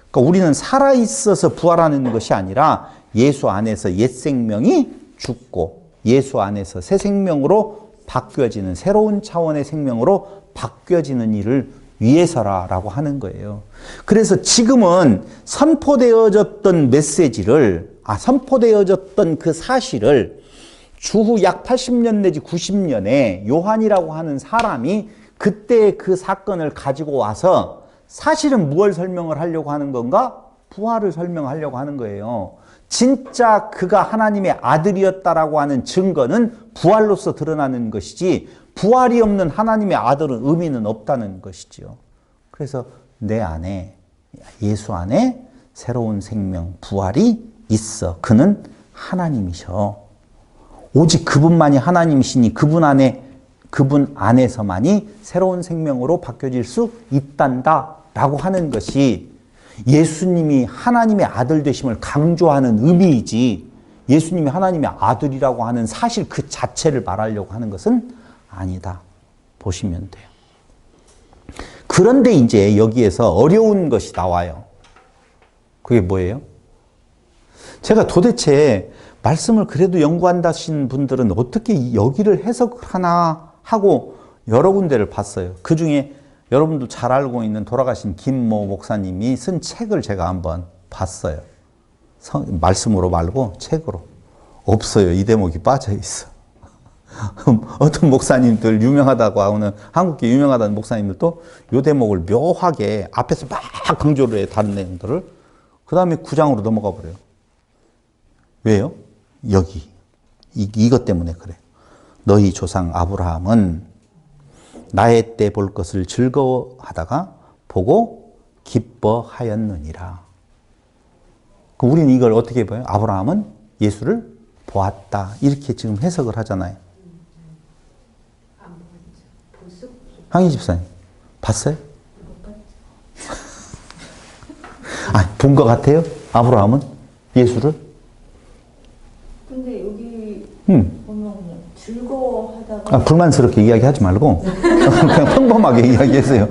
그러니까 우리는 살아있어서 부활하는 것이 아니라 예수 안에서 옛 생명이 죽고 예수 안에서 새 생명으로 바뀌어지는 새로운 차원의 생명으로 바뀌어지는 일을 위해서라고 하는 거예요. 그래서 지금은 선포되어졌던 메시지를 선포되어졌던 그 사실을 주후 약 80년 내지 90년에 요한이라고 하는 사람이 그때 그 사건을 가지고 와서 사실은 무엇을 설명을 하려고 하는 건가? 부활을 설명하려고 하는 거예요. 진짜 그가 하나님의 아들이었다라고 하는 증거는 부활로서 드러나는 것이지 부활이 없는 하나님의 아들은 의미는 없다는 것이죠. 그래서 내 안에 예수 안에 새로운 생명 부활이 있어. 그는 하나님이셔. 오직 그분만이 하나님이시니 그분 안에서만이 새로운 생명으로 바뀌어질 수 있단다라고 하는 것이 예수님이 하나님의 아들 되심을 강조하는 의미이지 예수님이 하나님의 아들이라고 하는 사실 그 자체를 말하려고 하는 것은 아니다. 보시면 돼요. 그런데 이제 여기에서 어려운 것이 나와요. 그게 뭐예요? 제가 도대체 말씀을 그래도 연구한다신 분들은 어떻게 여기를 해석하나 하고 여러 군데를 봤어요. 그 중에 여러분도 잘 알고 있는 돌아가신 김모 목사님이 쓴 책을 제가 한번 봤어요. 말씀으로 말고 책으로. 없어요. 이 대목이 빠져 있어. 어떤 목사님들 유명하다고 하는 한국계 유명하다는 목사님들도 이 대목을 묘하게 앞에서 막 강조를 해. 다른 내용들을. 그 다음에 9장으로 넘어가 버려요. 왜요? 여기. 이것 때문에 그래. 너희 조상 아브라함은 나의 때 볼 것을 즐거워하다가 보고 기뻐하였느니라. 그럼 우리는 이걸 어떻게 봐요? 아브라함은 예수를 보았다. 이렇게 지금 해석을 하잖아요. 황희 집사님, 봤어요? 본 것 같아요? 아브라함은? 예수를? 근데 여기 보면 그냥 즐거워하다가 불만스럽게 이야기하지 말고 그냥 평범하게 이야기했어요.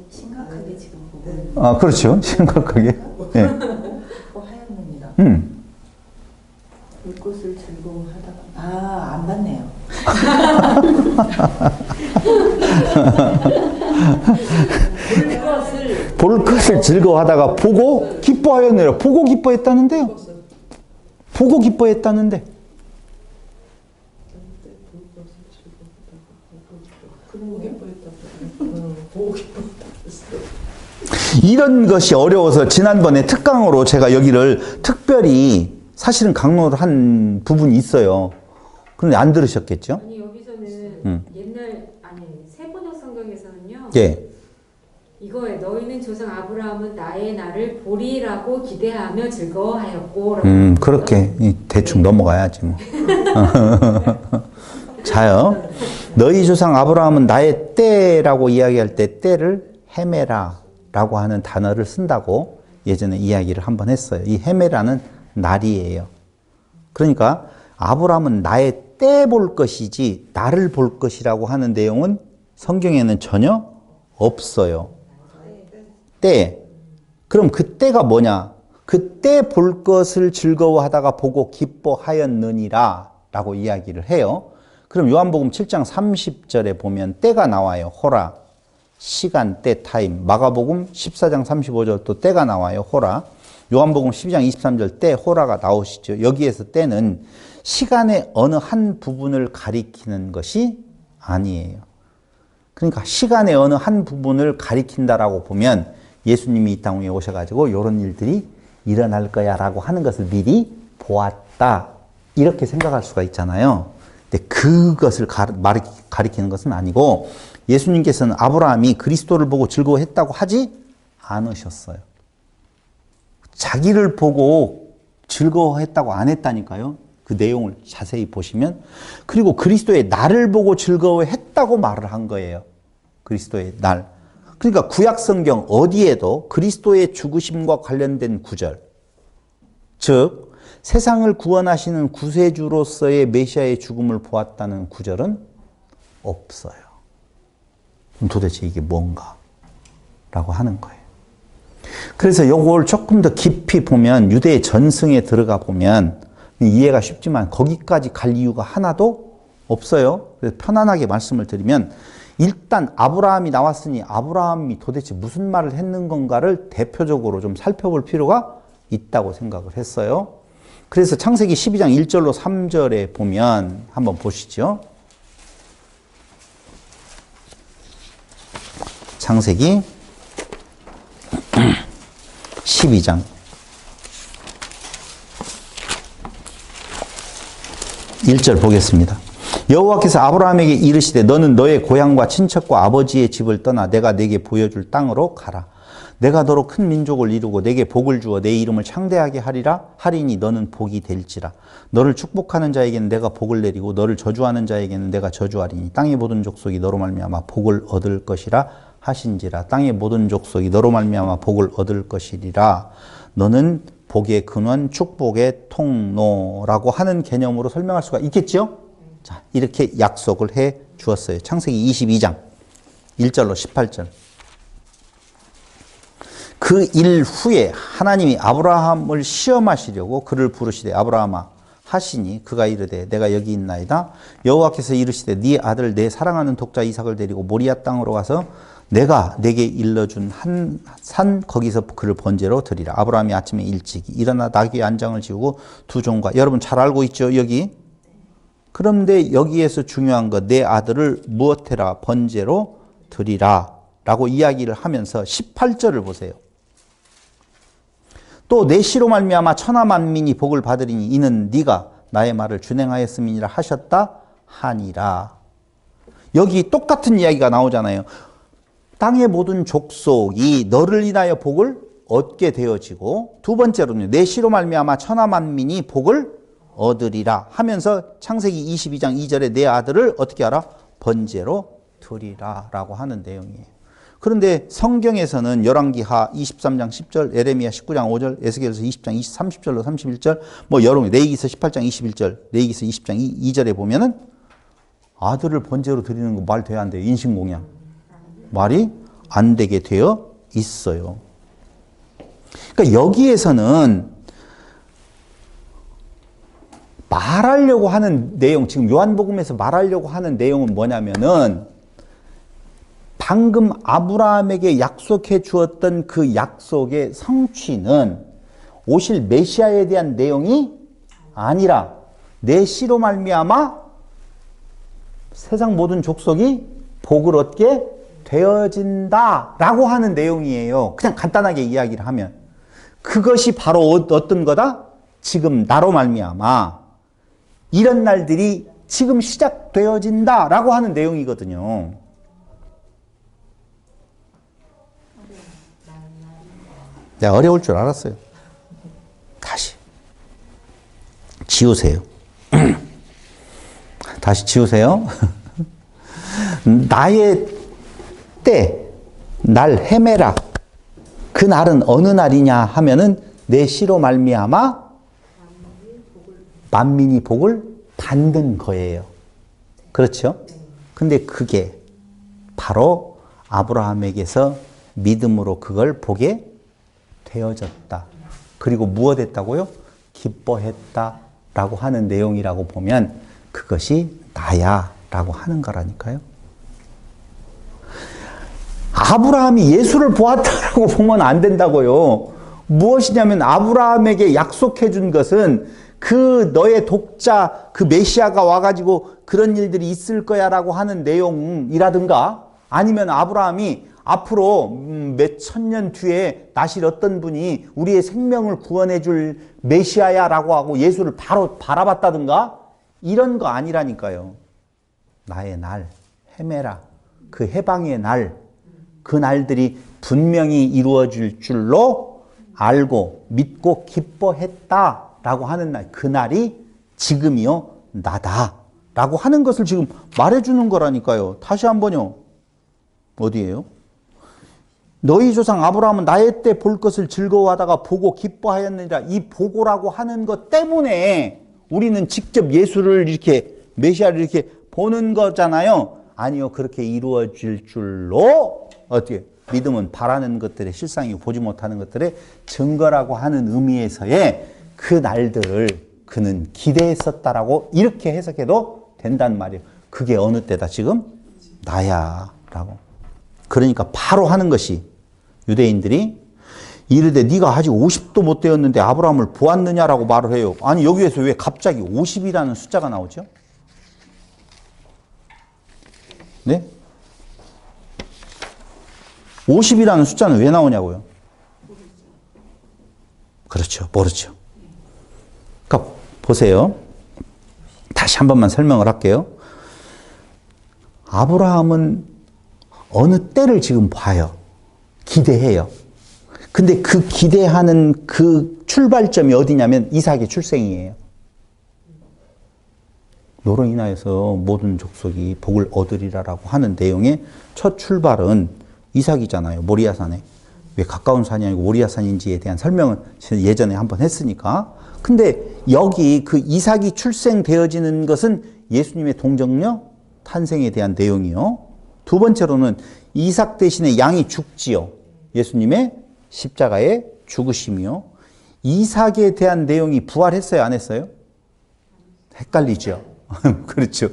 심각하게 지금 보고 그렇죠. 심각하게. 예. 하였느니라. 볼 것을 즐거워하다가 안 봤네요. 볼 것을 즐거워하다가 보고 기뻐하였느니라. 보고 기뻐했다는데요. 보고 기뻐했다는데. 이런 것이 어려워서 지난번에 특강으로 제가 여기를 특별히 사실은 강론을 한 부분이 있어요. 그런데 안 들으셨겠죠? 아니 여기서는 세번역 성경에서는요. 예. 이거에 너희는 조상 아브라함은 나의 날을 보리라고 기대하며 즐거워하였고. 그렇게 대충 넘어가야지 뭐. 자요. 너희 조상 아브라함은 나의 때라고 이야기할 때 때를 헤메라라고 하는 단어를 쓴다고 예전에 이야기를 한번 했어요. 이 헤메라는 날이에요. 그러니까 아브라함은 나의 때 볼 것이지 나를 볼 것이라고 하는 내용은 성경에는 전혀 없어요. 때. 그럼 그 때가 뭐냐? 그때 볼 것을 즐거워하다가 보고 기뻐하였느니라 라고 이야기를 해요. 그럼 요한복음 7장 30절에 보면 때가 나와요. 호라. 시간, 때, 타임. 마가복음 14장 35절 또 때가 나와요. 호라. 요한복음 12장 23절 때 호라가 나오시죠. 여기에서 때는 시간의 어느 한 부분을 가리키는 것이 아니에요. 그러니까 시간의 어느 한 부분을 가리킨다라고 보면 예수님이 이 땅에 오셔가지고 이런 일들이 일어날 거야 라고 하는 것을 미리 보았다. 이렇게 생각할 수가 있잖아요. 근데 그것을 가리키는 것은 아니고 예수님께서는 아브라함이 그리스도를 보고 즐거워했다고 하지 않으셨어요. 자기를 보고 즐거워했다고 안 했다니까요. 그 내용을 자세히 보시면. 그리고 그리스도의 날을 보고 즐거워했다고 말을 한 거예요. 그리스도의 날. 그러니까 구약성경 어디에도 그리스도의 죽으심과 관련된 구절, 즉 세상을 구원하시는 구세주로서의 메시아의 죽음을 보았다는 구절은 없어요. 그럼 도대체 이게 뭔가? 라고 하는 거예요. 그래서 이걸 조금 더 깊이 보면 유대 전승에 들어가 보면 이해가 쉽지만 거기까지 갈 이유가 하나도 없어요. 그래서 편안하게 말씀을 드리면 일단 아브라함이 나왔으니 아브라함이 도대체 무슨 말을 했는 건가를 대표적으로 좀 살펴볼 필요가 있다고 생각을 했어요. 그래서 창세기 12장 1절로 3절에 보면 한번 보시죠. 창세기 12장 1절 보겠습니다. 여호와께서 아브라함에게 이르시되 너는 너의 고향과 친척과 아버지의 집을 떠나 내가 네게 보여줄 땅으로 가라. 내가 너로 큰 민족을 이루고 내게 복을 주어 내 이름을 창대하게 하리니 너는 복이 될지라. 너를 축복하는 자에게는 내가 복을 내리고 너를 저주하는 자에게는 내가 저주하리니 땅의 모든 족속이 너로 말미암아 복을 얻을 것이라 하신지라. 땅의 모든 족속이 너로 말미암아 복을 얻을 것이리라. 너는 복의 근원, 축복의 통로라고 하는 개념으로 설명할 수가 있겠죠? 자, 이렇게 약속을 해 주었어요. 창세기 22장 1절로 18절. 그 일 후에 하나님이 아브라함을 시험하시려고 그를 부르시되 아브라함아 하시니 그가 이르되 내가 여기 있나이다. 여호와께서 이르시되 네 아들 내 사랑하는 독자 이삭을 데리고 모리아 땅으로 가서 내가 내게 일러준 한 산 거기서 그를 번제로 드리라. 아브라함이 아침에 일찍 일어나 나귀 안장을 지우고 두 종과 여러분 잘 알고 있죠 여기. 그런데 여기에서 중요한 것 내 아들을 무엇해라 번제로 드리라 라고 이야기를 하면서 18절을 보세요. 또 내 씨로 말미암아 천하 만민이 복을 받으리니 이는 네가 나의 말을 준행하였음이니라 하셨다 하니라. 여기 똑같은 이야기가 나오잖아요. 땅의 모든 족속이 너를 인하여 복을 얻게 되어지고 두 번째로는요. 내 씨로 말미암아 천하 만민이 복을 얻으리라 하면서 창세기 22장 2절에 내 아들을 어떻게 하라? 번제로 드리라 라고 하는 내용이에요. 그런데 성경에서는 열왕기하 23장 10절, 에레미야 19장 5절, 에스겔서 20장 30절로 31절, 뭐 여러 개, 레위기서 18장 21절, 레위기서 20장 2절에 보면은 아들을 번제로 드리는 거 말 돼야 안 돼요. 인신공양. 말이 안 되게 되어 있어요. 그러니까 여기에서는 말하려고 하는 내용, 지금 요한복음에서 말하려고 하는 내용은 뭐냐면은 방금 아브라함에게 약속해 주었던 그 약속의 성취는 오실 메시아에 대한 내용이 아니라 내 씨로 말미암아 세상 모든 족속이 복을 얻게 되어진다라고 하는 내용이에요. 그냥 간단하게 이야기를 하면. 그것이 바로 어떤 거다? 지금 나로 말미암아 이런 날들이 지금 시작되어진다라고 하는 내용이거든요. 내가 어려울 줄 알았어요. 다시 지우세요. 다시 지우세요. 나의 때, 날 헤매라. 그 날은 어느 날이냐 하면은 내 시로 말미암아 만민이 복을 받는 거예요. 그렇죠? 근데 그게 바로 아브라함에게서 믿음으로 그걸 보게 되어졌다. 그리고 무엇했다고요? 기뻐했다라고 하는 내용이라고 보면 그것이 나야라고 하는 거라니까요. 아브라함이 예수를 보았다라고 보면 안 된다고요. 무엇이냐면 아브라함에게 약속해 준 것은 그 너의 독자, 그 메시아가 와가지고 그런 일들이 있을 거야라고 하는 내용이라든가 아니면 아브라함이 앞으로 몇 천년 뒤에 나실 어떤 분이 우리의 생명을 구원해 줄 메시아야라고 하고 예수를 바로 바라봤다든가 이런 거 아니라니까요. 나의 날, 헤매라. 그 해방의 날, 그 날들이 분명히 이루어질 줄로 알고 믿고 기뻐했다라고 하는 날, 그 날이 지금이요 나다라고 하는 것을 지금 말해주는 거라니까요. 다시 한번요. 어디예요? 너희 조상 아브라함은 나의 때 볼 것을 즐거워하다가 보고 기뻐하였느니라. 이 보고라고 하는 것 때문에 우리는 직접 예수를 이렇게 메시아를 이렇게 보는 거잖아요. 아니요. 그렇게 이루어질 줄로 어떻게 믿음은 바라는 것들의 실상이고 보지 못하는 것들의 증거라고 하는 의미에서의 그 날들을 그는 기대했었다라고 이렇게 해석해도 된단 말이에요. 그게 어느 때다 지금? 나야 라고. 그러니까 바로 하는 것이 유대인들이 이르되 네가 아직 50도 못 되었는데 아브라함을 보았느냐라고 말을 해요. 아니 여기에서 왜 갑자기 50이라는 숫자가 나오죠? 네? 50이라는 숫자는 왜 나오냐고요? 그렇죠. 모르죠. 그러니까 보세요. 다시 한 번만 설명을 할게요. 아브라함은 어느 때를 지금 봐요. 기대해요. 근데 그 기대하는 그 출발점이 어디냐면 이삭의 출생이에요. 너로 인하여서 모든 족속이 복을 얻으리라라고 하는 내용의 첫 출발은 이삭이잖아요. 모리아산에. 왜 가까운 산이 아니고 모리아산인지에 대한 설명은 예전에 한번 했으니까. 근데 여기 그 이삭이 출생되어지는 것은 예수님의 동정녀 탄생에 대한 내용이요. 두 번째로는 이삭 대신에 양이 죽지요. 예수님의 십자가의 죽으심이요. 이삭에 대한 내용이 부활했어요? 안 했어요? 헷갈리죠. 그렇죠.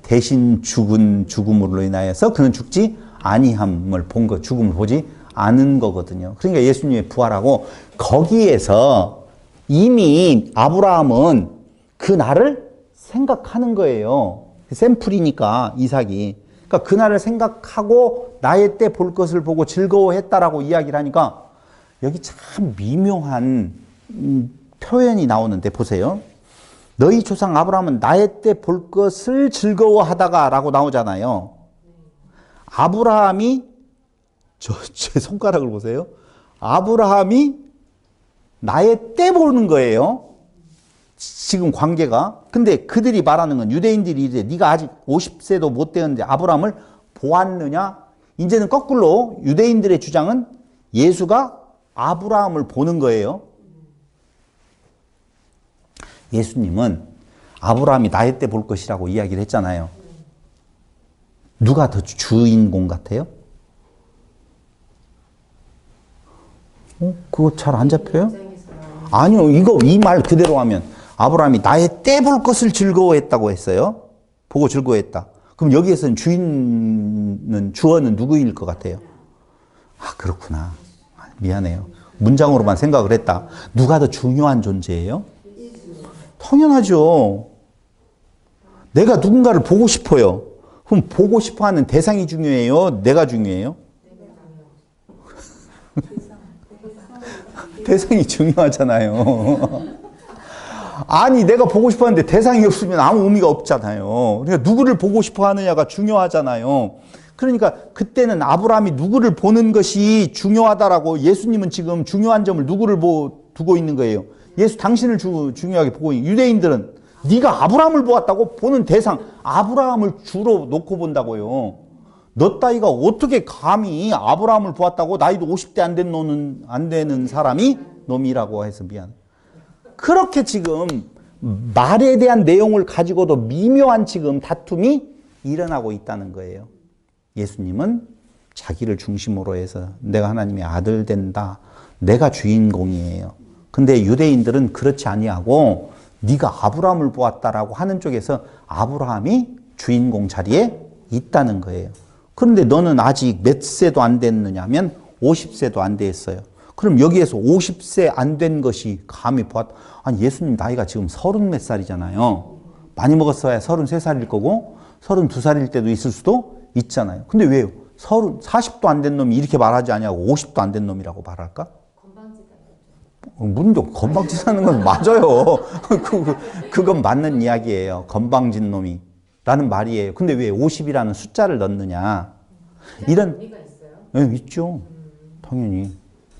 대신 죽은 죽음으로 인하여서 그는 죽지 아니함을 본 거, 죽음을 보지 않은 거거든요. 그러니까 예수님의 부활하고 거기에서 이미 아브라함은 그 날을 생각하는 거예요. 샘플이니까 이삭이. 그러니까 그날을 생각하고 나의 때 볼 것을 보고 즐거워했다라고 이야기를 하니까 여기 참 미묘한 표현이 나오는데 보세요. 너희 조상 아브라함은 나의 때 볼 것을 즐거워하다가 라고 나오잖아요. 아브라함이 제 손가락을 보세요. 아브라함이 나의 때 보는 거예요. 지금 관계가. 근데 그들이 말하는 건 유대인들이 이제 네가 아직 50세도 못 되었는데 아브라함을 보았느냐? 이제는 거꾸로 유대인들의 주장은 예수가 아브라함을 보는 거예요. 예수님은 아브라함이 나의 때 볼 것이라고 이야기를 했잖아요. 누가 더 주인공 같아요? 그거 잘 안 잡혀요? 아니요. 이 말 그대로 하면 아브라함이 나의 때 볼 것을 즐거워했다고 했어요. 보고 즐거워했다. 그럼 여기에서는 주어는 누구일 것 같아요? 아, 그렇구나. 미안해요. 문장으로만 생각을 했다. 누가 더 중요한 존재예요? 당연하죠. 내가 누군가를 보고 싶어요. 그럼 보고 싶어하는 대상이 중요해요? 내가 중요해요? 대상이 중요하잖아요. 아니 내가 보고 싶었는데 대상이 없으면 아무 의미가 없잖아요. 그러니까 누구를 보고 싶어 하느냐가 중요하잖아요. 그러니까 그때는 아브라함이 누구를 보는 것이 중요하다라고 예수님은 지금 중요한 점을 누구를 두고 있는 거예요. 예수 당신을 중요하게 보고 있는 유대인들은 네가 아브라함을 보았다고 보는 대상 아브라함을 주로 놓고 본다고요. 너 따위가 어떻게 감히 아브라함을 보았다고 나이도 50대 안 되는 사람이 놈이라고 해서 미안. 그렇게 지금 말에 대한 내용을 가지고도 미묘한 지금 다툼이 일어나고 있다는 거예요. 예수님은 자기를 중심으로 해서 내가 하나님의 아들 된다. 내가 주인공이에요. 근데 유대인들은 그렇지 아니하고 네가 아브라함을 보았다라고 하는 쪽에서 아브라함이 주인공 자리에 있다는 거예요. 그런데 너는 아직 몇 세도 안 됐느냐면 50세도 안 됐어요. 그럼 여기에서 50세 안 된 것이 감히 아니 예수님 나이가 지금 30몇 살이잖아요. 많이 먹었어야 33살일 거고 32살일 때도 있을 수도 있잖아요. 근데 왜요? 40도 안 된 놈이 이렇게 말하지 아니하고 50도 안 된 놈이라고 말할까? 문도 건방지다는 건 맞아요. 그건 맞는 이야기예요. 건방진 놈이 라는 말이에요. 근데 왜 50이라는 숫자를 넣느냐? 이런 의미가 있어요? 네, 있죠. 당연히.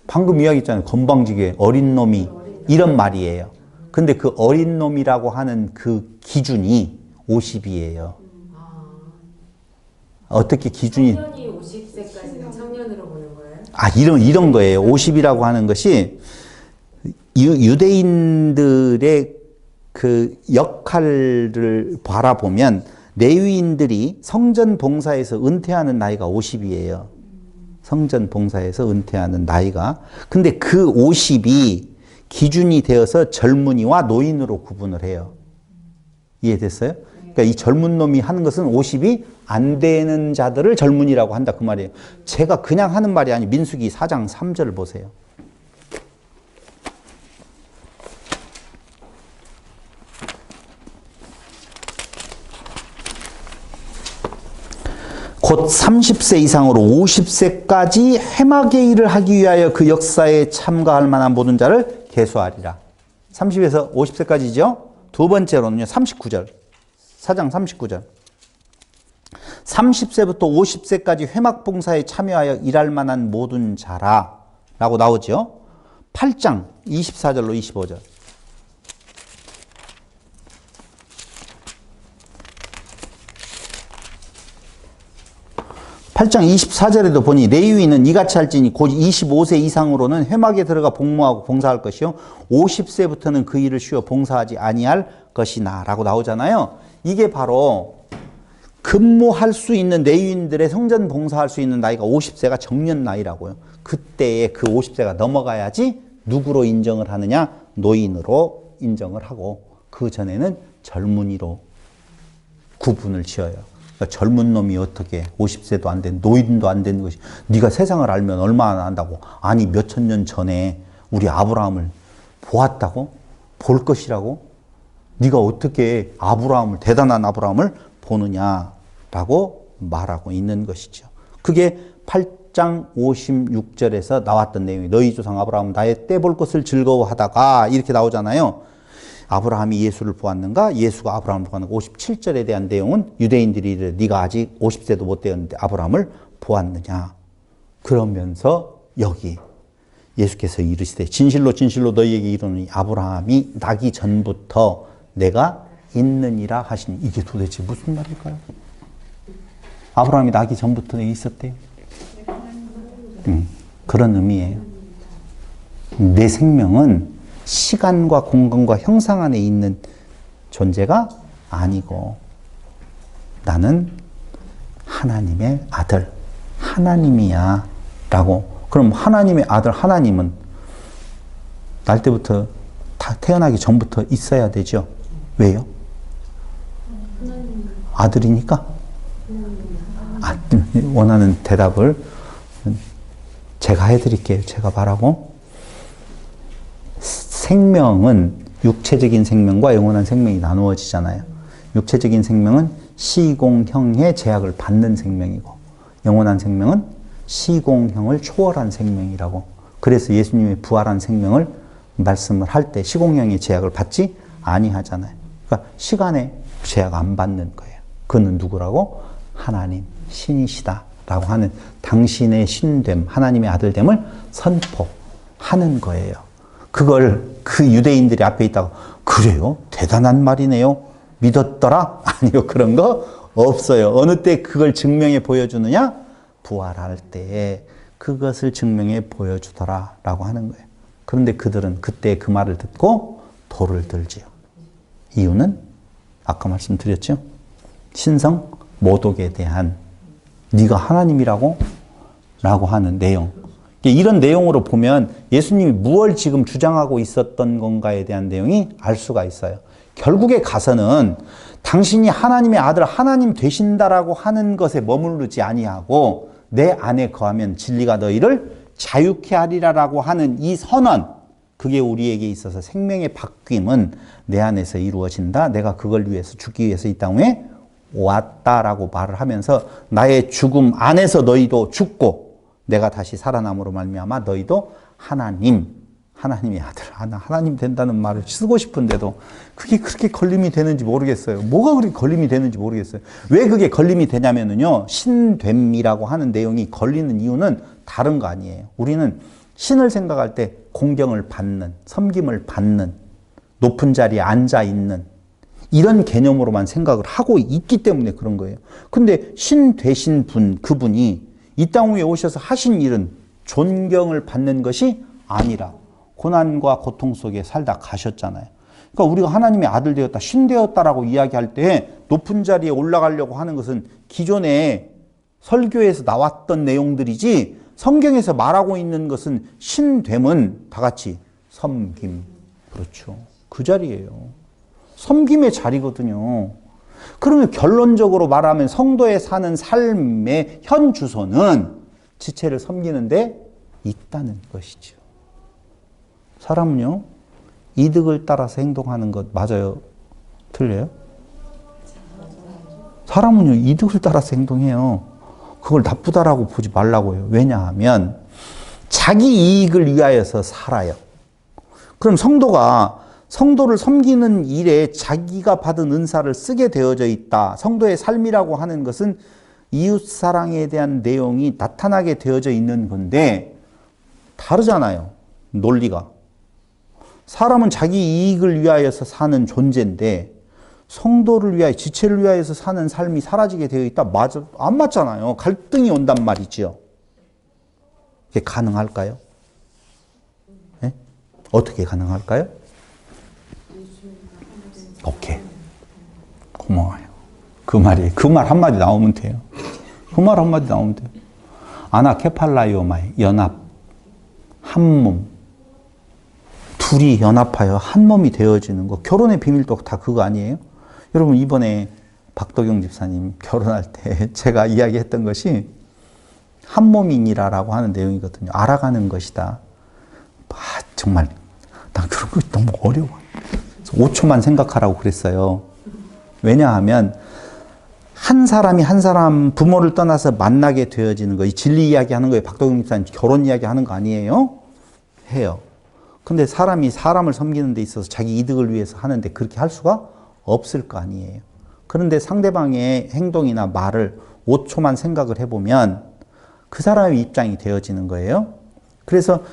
방금 이야기했잖아요. 건방지게 어린 놈이 이런 말이에요. 근데 그 어린 놈이라고 하는 그 기준이 50이에요. 어떻게 기준이? 청년이 50세까지는 청년으로 보는 거예요? 아, 이런 거예요. 50이라고 하는 것이 유대인들의 그 역할을 바라보면 레위인들이 성전 봉사에서 은퇴하는 나이가 50이에요. 성전 봉사에서 은퇴하는 나이가. 근데 그 50이 기준이 되어서 젊은이와 노인으로 구분을 해요. 이해됐어요? 그러니까 이 젊은 놈이 하는 것은 50이 안 되는 자들을 젊은이라고 한다 그 말이에요. 제가 그냥 하는 말이 아니 민수기 4장 3절 보세요. 곧 30세 이상으로 50세까지 해마의 일을 하기 위하여 그 역사에 참가할 만한 모든 자를 계수하리라. 30에서 50세까지죠. 두 번째로는요. 39절. 4장 39절. 30세부터 50세까지 회막 봉사에 참여하여 일할 만한 모든 자라 라고 나오죠. 8장 24절로 25절. 8장 24절에도 보니 레위인은 이같이 할지니 곧 25세 이상으로는 회막에 들어가 복무하고 봉사할 것이요 50세부터는 그 일을 쉬어 봉사하지 아니할 것이나 라고 나오잖아요. 이게 바로 근무할 수 있는 레위인들의 성전 봉사할 수 있는 나이가 50세가 정년 나이라고요. 그때에 그 50세가 넘어가야지 누구로 인정을 하느냐? 노인으로 인정을 하고 그 전에는 젊은이로 구분을 지어요. 그러니까 젊은 놈이 어떻게 50세도 안 된 노인도 안 된 것이 네가 세상을 알면 얼마나 안다고. 아니 몇천 년 전에 우리 아브라함을 보았다고? 볼 것이라고? 네가 어떻게 아브라함을 대단한 아브라함을 보느냐라고 말하고 있는 것이죠. 그게 8장 56절에서 나왔던 내용이 너희 조상 아브라함은 나의 때 볼 것을 즐거워하다가 이렇게 나오잖아요. 아브라함이 예수를 보았는가? 예수가 아브라함을 보았는가? 57절에 대한 내용은 유대인들이 이르되 네가 아직 50세도 못 되었는데 아브라함을 보았느냐? 그러면서 여기 예수께서 이르시되 진실로 진실로 너희에게 이르노니 아브라함이 나기 전부터 내가 있느니라 하시니 이게 도대체 무슨 말일까요? 아브라함이 나기 전부터 있었대요. 그런 의미예요. 내 생명은 시간과 공간과 형상 안에 있는 존재가 아니고 나는 하나님의 아들, 하나님이야 라고. 그럼 하나님의 아들, 하나님은 날 때부터 다 태어나기 전부터 있어야 되죠. 왜요? 아들이니까? 원하는 대답을 제가 해드릴게요. 제가 말하고. 생명은 육체적인 생명과 영원한 생명이 나누어지잖아요. 육체적인 생명은 시공형의 제약을 받는 생명이고 영원한 생명은 시공형을 초월한 생명이라고. 그래서 예수님의 부활한 생명을 말씀을 할 때 시공형의 제약을 받지 아니하잖아요. 그러니까 시간의 제약 안 받는 거예요. 그는 누구라고? 하나님, 신이시다라고 하는 당신의 신됨, 하나님의 아들됨을 선포하는 거예요. 그걸 그 유대인들이 앞에 있다고 그래요? 대단한 말이네요. 믿었더라? 아니요. 그런 거 없어요. 어느 때 그걸 증명해 보여주느냐? 부활할 때에 그것을 증명해 보여주더라라고 하는 거예요. 그런데 그들은 그때 그 말을 듣고 돌을 들지요. 이유는 아까 말씀드렸죠. 신성 모독에 대한 네가 하나님이라고? 라고 하는 내용. 이런 내용으로 보면 예수님이 무엇을 지금 주장하고 있었던 건가에 대한 내용이 알 수가 있어요. 결국에 가서는 당신이 하나님의 아들 하나님 되신다라고 하는 것에 머무르지 아니하고 내 안에 거하면 진리가 너희를 자유케 하리라라고 하는 이 선언, 그게 우리에게 있어서 생명의 바뀜은 내 안에서 이루어진다. 내가 그걸 위해서 죽기 위해서 이 땅에 왔다라고 말을 하면서 나의 죽음 안에서 너희도 죽고 내가 다시 살아남으로 말미암아 너희도 하나님의 아들, 하나님 된다는 말을 쓰고 싶은데도 그게 그렇게 걸림이 되는지 모르겠어요. 뭐가 그렇게 걸림이 되는지 모르겠어요. 왜 그게 걸림이 되냐면요. 신됨이라고 하는 내용이 걸리는 이유는 다른 거 아니에요. 우리는 신을 생각할 때 공경을 받는, 섬김을 받는, 높은 자리에 앉아 있는 이런 개념으로만 생각을 하고 있기 때문에 그런 거예요. 근데 신 되신 분, 그분이 이 땅 위에 오셔서 하신 일은 존경을 받는 것이 아니라 고난과 고통 속에 살다 가셨잖아요. 그러니까 우리가 하나님의 아들 되었다, 신 되었다라고 이야기할 때 높은 자리에 올라가려고 하는 것은 기존에 설교에서 나왔던 내용들이지 성경에서 말하고 있는 것은 신됨은 다 같이 섬김. 그렇죠. 그 자리예요. 섬김의 자리거든요. 그러면 결론적으로 말하면 성도의 사는 삶의 현 주소는 지체를 섬기는 데 있다는 것이죠. 사람은요, 이득을 따라서 행동하는 것 맞아요? 틀려요? 사람은요, 이득을 따라서 행동해요. 그걸 나쁘다라고 보지 말라고요. 왜냐하면 자기 이익을 위하여서 살아요. 그럼 성도를 섬기는 일에 자기가 받은 은사를 쓰게 되어져 있다. 성도의 삶이라고 하는 것은 이웃사랑에 대한 내용이 나타나게 되어져 있는 건데 다르잖아요. 논리가. 사람은 자기 이익을 위하여서 사는 존재인데 성도를 위하여, 지체를 위하여서 사는 삶이 사라지게 되어 있다? 안 맞잖아요. 갈등이 온단 말이지요. 이게 가능할까요? 네? 어떻게 가능할까요? 오케이. 고마워요. 그 말이에요. 그 말 한마디 나오면 돼요. 그 말 한마디 나오면 돼요. 아나케팔라이오마이, 연합, 한 몸. 둘이 연합하여 한 몸이 되어지는 거. 결혼의 비밀도 다 그거 아니에요? 여러분, 이번에 박덕용 집사님 결혼할 때 제가 이야기했던 것이 한 몸이니라라고 하는 내용이거든요. 알아가는 것이다. 정말 난 그런 거 너무 어려워. 5초만 생각하라고 그랬어요. 왜냐하면 한 사람이 한 사람 부모를 떠나서 만나게 되어지는 거, 이 진리 이야기하는 거예요. 박덕용 집사님 결혼 이야기하는 거 아니에요? 해요. 근데 사람이 사람을 섬기는 데 있어서 자기 이득을 위해서 하는데 그렇게 할 수가 없을 거 아니에요. 그런데 상대방의 행동이나 말을 5초만 생각을 해보면 그 사람의 입장이 되어지는 거예요. 그래서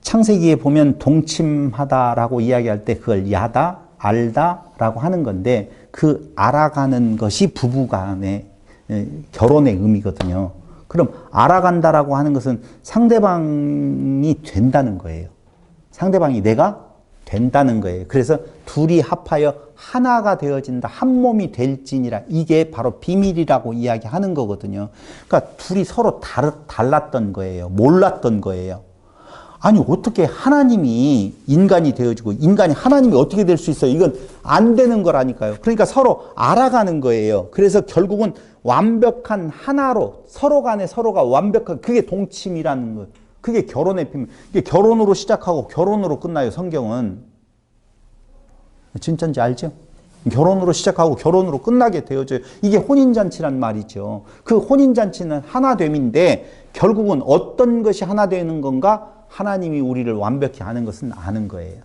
창세기에 보면 동침하다라고 이야기할 때 그걸 야다, 알다라고 하는 건데 그 알아가는 것이 부부간의 결혼의 의미거든요. 그럼 알아간다라고 하는 것은 상대방이 된다는 거예요. 상대방이 내가 된다는 거예요. 그래서 둘이 합하여 하나가 되어진다. 한 몸이 될지니라. 이게 바로 비밀이라고 이야기하는 거거든요. 그러니까 둘이 서로 달랐던 거예요. 몰랐던 거예요. 아니 어떻게 하나님이 인간이 되어지고 인간이 하나님이 어떻게 될 수 있어요? 이건 안 되는 거라니까요. 그러니까 서로 알아가는 거예요. 그래서 결국은 완벽한 하나로 서로 간에 서로가 완벽한 그게 동침이라는 거예요. 그게 결혼의 비밀. 이게 결혼으로 시작하고 결혼으로 끝나요. 성경은. 진짜인지 알죠? 결혼으로 시작하고 결혼으로 끝나게 되어져요. 이게 혼인잔치란 말이죠. 그 혼인잔치는 하나됨인데 결국은 어떤 것이 하나 되는 건가? 하나님이 우리를 완벽히 아는 것은 아는 거예요.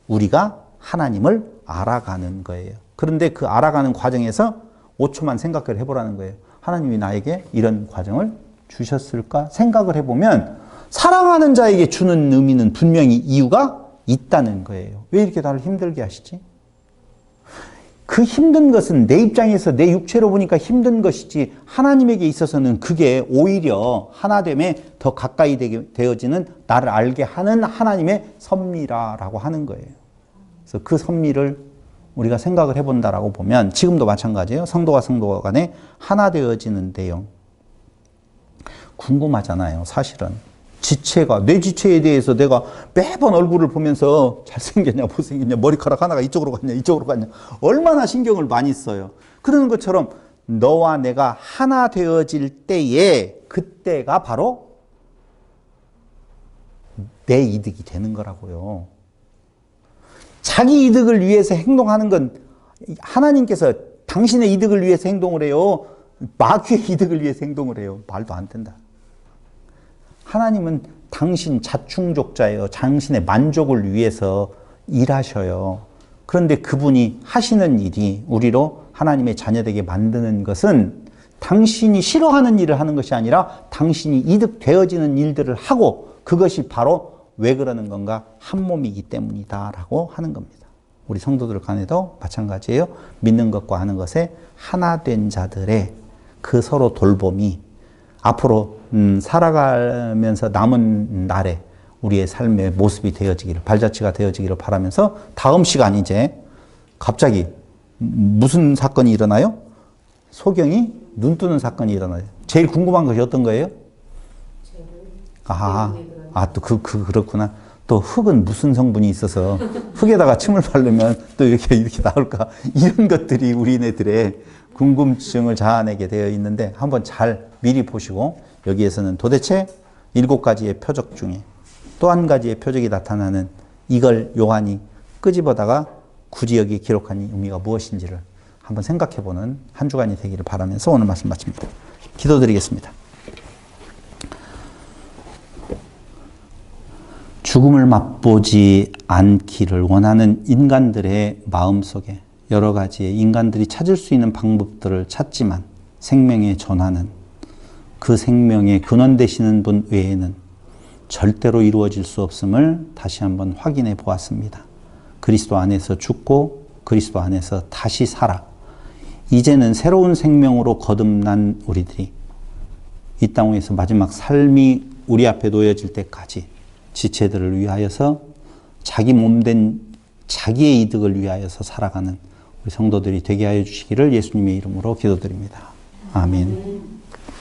우리가 하나님을 알아가는 거예요. 그런데 그 알아가는 과정에서 5초만 생각을 해보라는 거예요. 하나님이 나에게 이런 과정을 주셨을까? 생각을 해보면 사랑하는 자에게 주는 의미는 분명히 이유가 있다는 거예요. 왜 이렇게 나를 힘들게 하시지? 그 힘든 것은 내 입장에서 내 육체로 보니까 힘든 것이지 하나님에게 있어서는 그게 오히려 하나됨에 더 가까이 되어지는 나를 알게 하는 하나님의 섭리라고 하는 거예요. 그래서 그 섭리를 우리가 생각을 해본다라고 보면 지금도 마찬가지예요. 성도와 성도 간에 하나 되어지는 내용. 궁금하잖아요. 사실은. 지체가, 내 지체에 대해서 내가 매번 얼굴을 보면서 잘생겼냐, 못생겼냐, 머리카락 하나가 이쪽으로 갔냐, 이쪽으로 갔냐, 얼마나 신경을 많이 써요. 그러는 것처럼 너와 내가 하나 되어질 때에 그때가 바로 내 이득이 되는 거라고요. 자기 이득을 위해서 행동하는 건 하나님께서 당신의 이득을 위해서 행동을 해요. 마귀의 이득을 위해서 행동을 해요. 말도 안 된다. 하나님은 당신 자충족자예요. 당신의 만족을 위해서 일하셔요. 그런데 그분이 하시는 일이 우리로 하나님의 자녀되게 만드는 것은 당신이 싫어하는 일을 하는 것이 아니라 당신이 이득되어지는 일들을 하고 그것이 바로 왜 그러는 건가? 한 몸이기 때문이다 라고 하는 겁니다. 우리 성도들 간에도 마찬가지예요. 믿는 것과 하는 것에 하나 된 자들의 그 서로 돌봄이 앞으로 살아가면서 남은 날에 우리의 삶의 모습이 되어지기를, 발자취가 되어지기를 바라면서 다음 시간 이제 갑자기 무슨 사건이 일어나요? 소경이 눈 뜨는 사건이 일어나요. 제일 궁금한 것이 어떤 거예요? 또 그렇구나. 또 흙은 무슨 성분이 있어서 흙에다가 침을 바르면 또 이렇게 나올까? 이런 것들이 우리네들의 궁금증을 자아내게 되어 있는데 한번 잘 미리 보시고 여기에서는 도대체 7가지의 표적 중에 또 한 가지의 표적이 나타나는 이걸 요한이 끄집어다가 굳이 여기 기록한 의미가 무엇인지를 한번 생각해보는 한 주간이 되기를 바라면서 오늘 말씀 마칩니다. 기도드리겠습니다. 죽음을 맛보지 않기를 원하는 인간들의 마음속에 여러 가지의 인간들이 찾을 수 있는 방법들을 찾지만 생명의 전환은 그 생명의 근원 되시는 분 외에는 절대로 이루어질 수 없음을 다시 한번 확인해 보았습니다. 그리스도 안에서 죽고 그리스도 안에서 다시 살아 이제는 새로운 생명으로 거듭난 우리들이 이 땅에서 마지막 삶이 우리 앞에 놓여질 때까지 지체들을 위하여서 자기 몸된 자기의 이득을 위하여서 살아가는 우리 성도들이 되게 하여 주시기를 예수님의 이름으로 기도드립니다. 아멘.